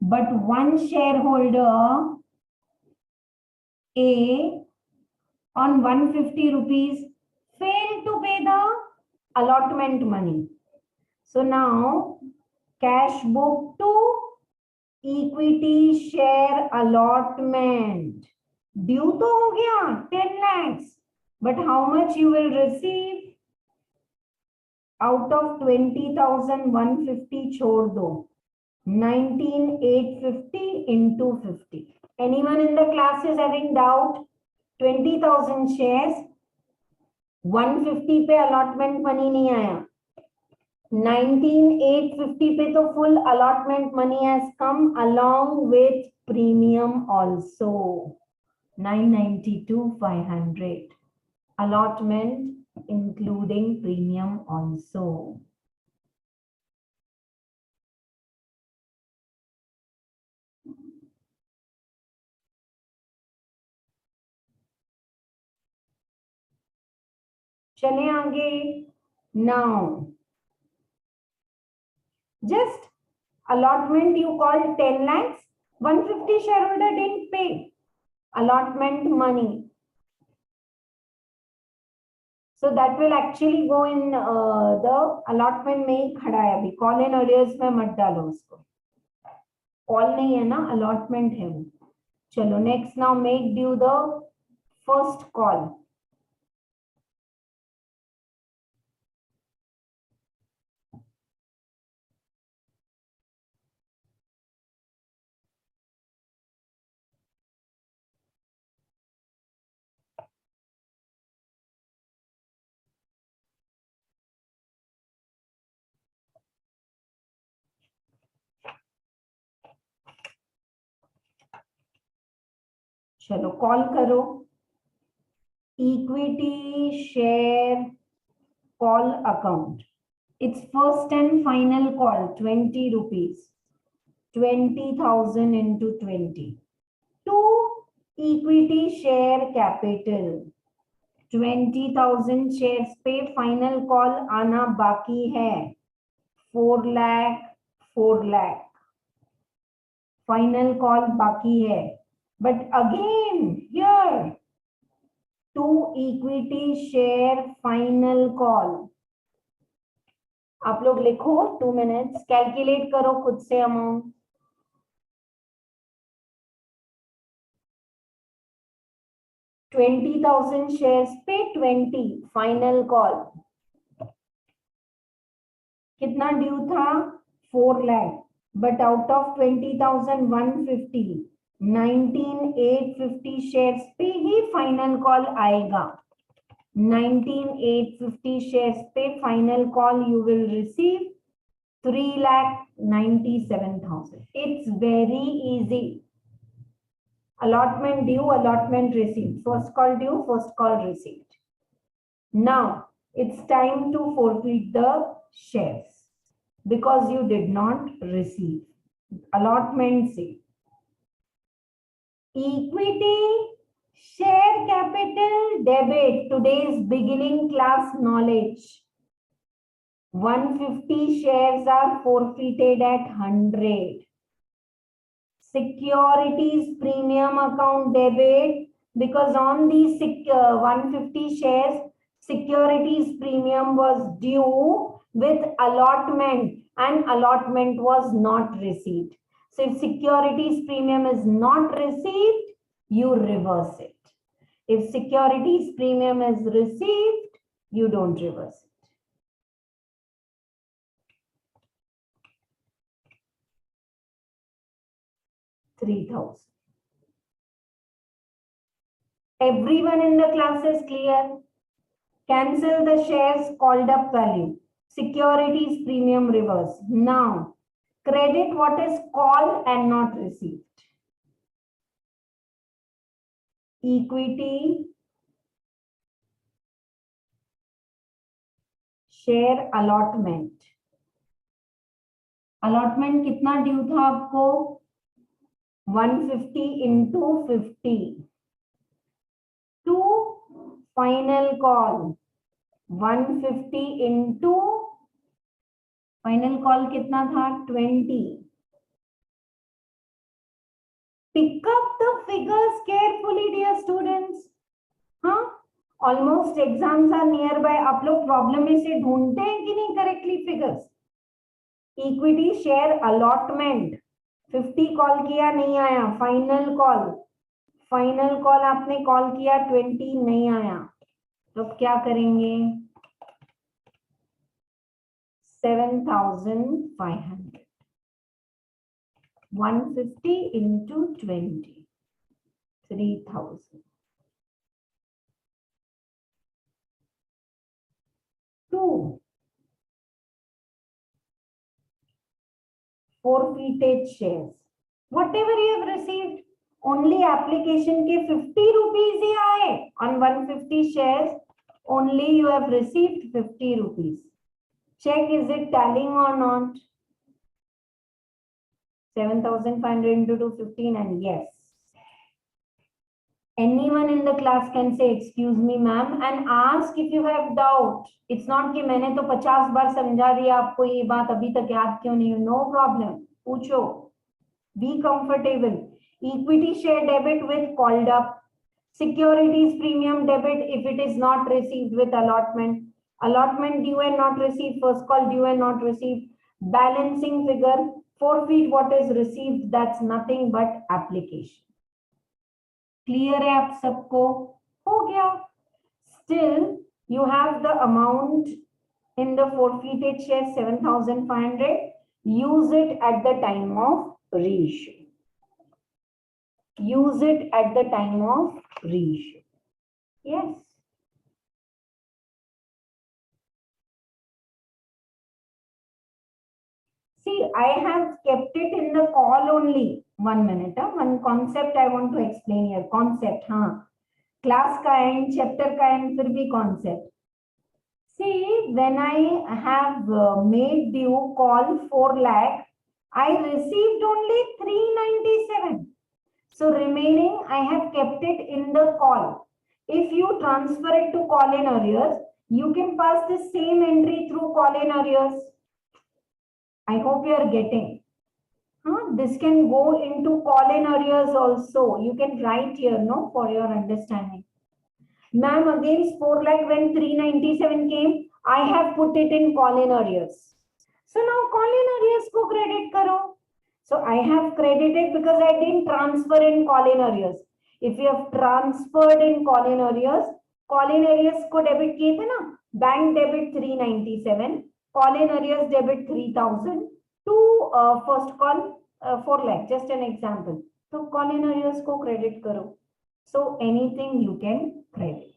But one shareholder A on 150 rupees failed to pay the allotment money. So now cash book to equity share allotment. Due to हो गया 10 lakhs. But how much you will receive? Out of 20,000, 150 छोड़ दो. 19,850 into 50. Anyone in the class is having doubt? 20,000 shares, 150 पे allotment money नहीं आया. 19,850 पे तो full allotment money has come along with premium also. 992,500. Allotment including premium also. चले आगे. Now just allotment you called 10 lakhs, 150 shareholder didn't pay allotment money, so that will actually go in the allotment में ही खड़ा है. अभी call in arrears में मत डालो उसको. call नहीं है ना, allotment है वो. चलो next. Now make due the first call. चलो कॉल करो. Equity share call account. It's first and final call. 20 rupees. 20,000 into 20. To equity share capital. 20,000 shares पे final call आना बाकी है. 4 lakh. Final call बाकी है. But again here to equity share final call. आप लोग लिखो 2 minutes. कैलकुलेट करो खुद से अमाउंट. 20,000 shares पे 20 फाइनल कॉल. कितना ड्यू था? 4 lakh. But out of 20,000 150 19,850 shares पे ही फाइनल कॉल आएगा. 19,850 शेयर्स पे final call you will receive 3,97,000. It's very easy. Allotment due, allotment received. First call due, first call received. Now it's time to forfeit the shares because you did not receive. Allotment say equity share capital debit. Today's beginning class knowledge. 150 shares are forfeited at 100. Securities premium account debit because on these 150 shares securities premium was due with allotment and allotment was not received. So if securities premium is not received, you reverse it. If securities premium is received, you don't reverse it. 3,000. Everyone in the class is clear? Cancel the shares called up value. Securities premium reverse. Now, credit what is called and not received. Equity share allotment. Allotment कितना due था आपको? 150 into 50. To final call. 150 into final call कितना था? 20. Pick up the figures carefully, dear students. हाँ, almost exams are nearby. आप लोग problem में से ढूंढते हैं कि नहीं correctly figures? Equity share allotment 50 call किया, नहीं आया. फाइनल कॉल आपने कॉल किया, 20 नहीं आया. तो अब क्या करेंगे? 7,500. 150 into 20. 3,000. 2. Forfeited shares. Whatever you have received, only application के 50 rupees ही आए. On 150 shares, only you have received 50 rupees. Check is it tallying or not? 7,500 into 215 and yes. Anyone in the class can say excuse me ma'am and ask if you have doubt. It's not कि मैंने तो 50 बार समझा दिया आपको ये बात अभी तक याद क्यों नहीं? No problem. पूछो. Be comfortable. Equity share debit with called up. Securities premium debit if it is not received with allotment. Allotment due and not received. First call due and not received. Balancing figure. Forfeit what is received. That's nothing but application. Clear है आप सबको? हो गया. Still you have the amount in the forfeited share 7,500. Use it at the time of reissue. Use it at the time of reissue. Yes. See, I have kept it in the call only. 1 minute. One concept I want to explain here. Concept, हाँ. Class का end, chapter का end, फिर भी concept. See, when I have made due call 4 lakh, I received only 397. So remaining, I have kept it in the call. If you transfer it to call in arrears, you can pass the same entry through call in arrears. I hope you are getting. This can go into call in arrears also. You can write here, no, for your understanding. Ma'am, against 4 lakh when 397 came, I have put it in call in arrears. So now call in arrears ko credit karo. So I have credited because I didn't transfer in call in arrears. If you have transferred in call in arrears को debit किए थे ना, bank debit 397, call in arrears debit 3000 to first call 4 lakh, just an example. तो call in arrears को credit करो. So anything you can credit.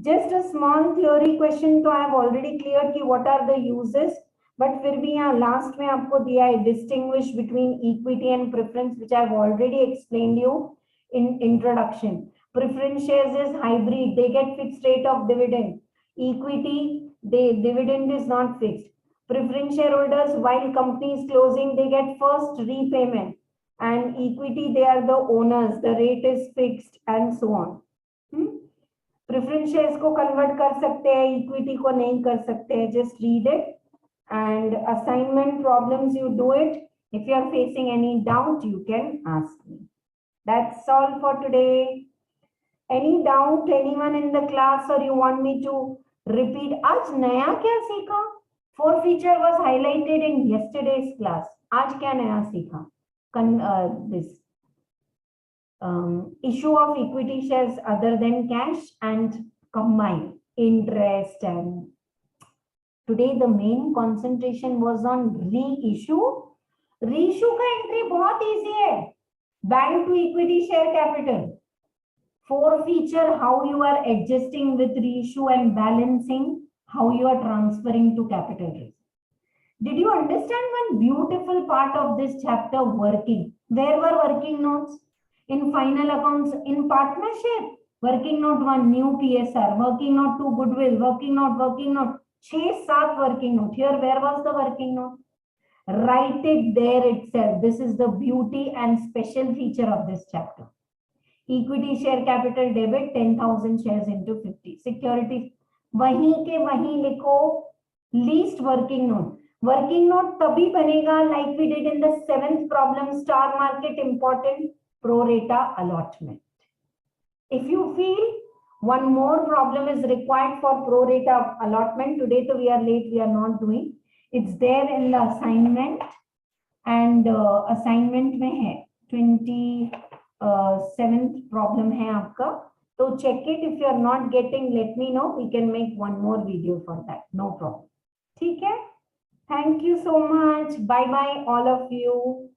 Just a small theory question, तो I have already cleared कि what are the uses, but फिर भी यहाँ last में आपको दिया है distinguish between equity and preference, which I have already explained you in introduction. Preference shares is hybrid, they get fixed rate of dividend. Equity, the dividend is not fixed. Preference shareholders, while company is closing, they get first repayment, and equity, they are the owners, the rate is fixed, and so on. Preference shares को convert कर सकते हैं, equity को नहीं कर सकते हैं. Just read it. And assignment problems, you do it. If you are facing any doubt, you can ask me. That's all for today. Any doubt, anyone in the class, or you want me to repeat? आज नया क्या सीखा? Forfeiture was highlighted in yesterday's class. आज क्या नया सीखा? This issue of equity shares other than cash and combine interest, and today the main concentration was on reissue. Reissue का entry बहुत easy है. Bank to equity share capital. Forfeiture, how you are adjusting with reissue, and balancing, how you are transferring to capital raise. Did you understand one beautiful part of this chapter? Working. Where were working notes? In final accounts, in partnership, working note 1, new PSR, working note 2, goodwill, working note, 6-7 working note. Here, where was the working note? Write it there itself. This is the beauty and special feature of this chapter. Equity share capital debit 10,000 shares into 50. Securities, वहीं के वहीं लिखो. Least working note. Working note तभी बनेगा like we did in the 7th problem, star market important, pro rata allotment. If you feel one more problem is required for pro rata allotment, today so we are late, we are not doing. It's there in the assignment, and assignment में है 27th problem है आपका. So check it. If you are not getting, let me know. We can make one more video for that. No problem. ठीक है? Thank you so much. Bye bye all of you.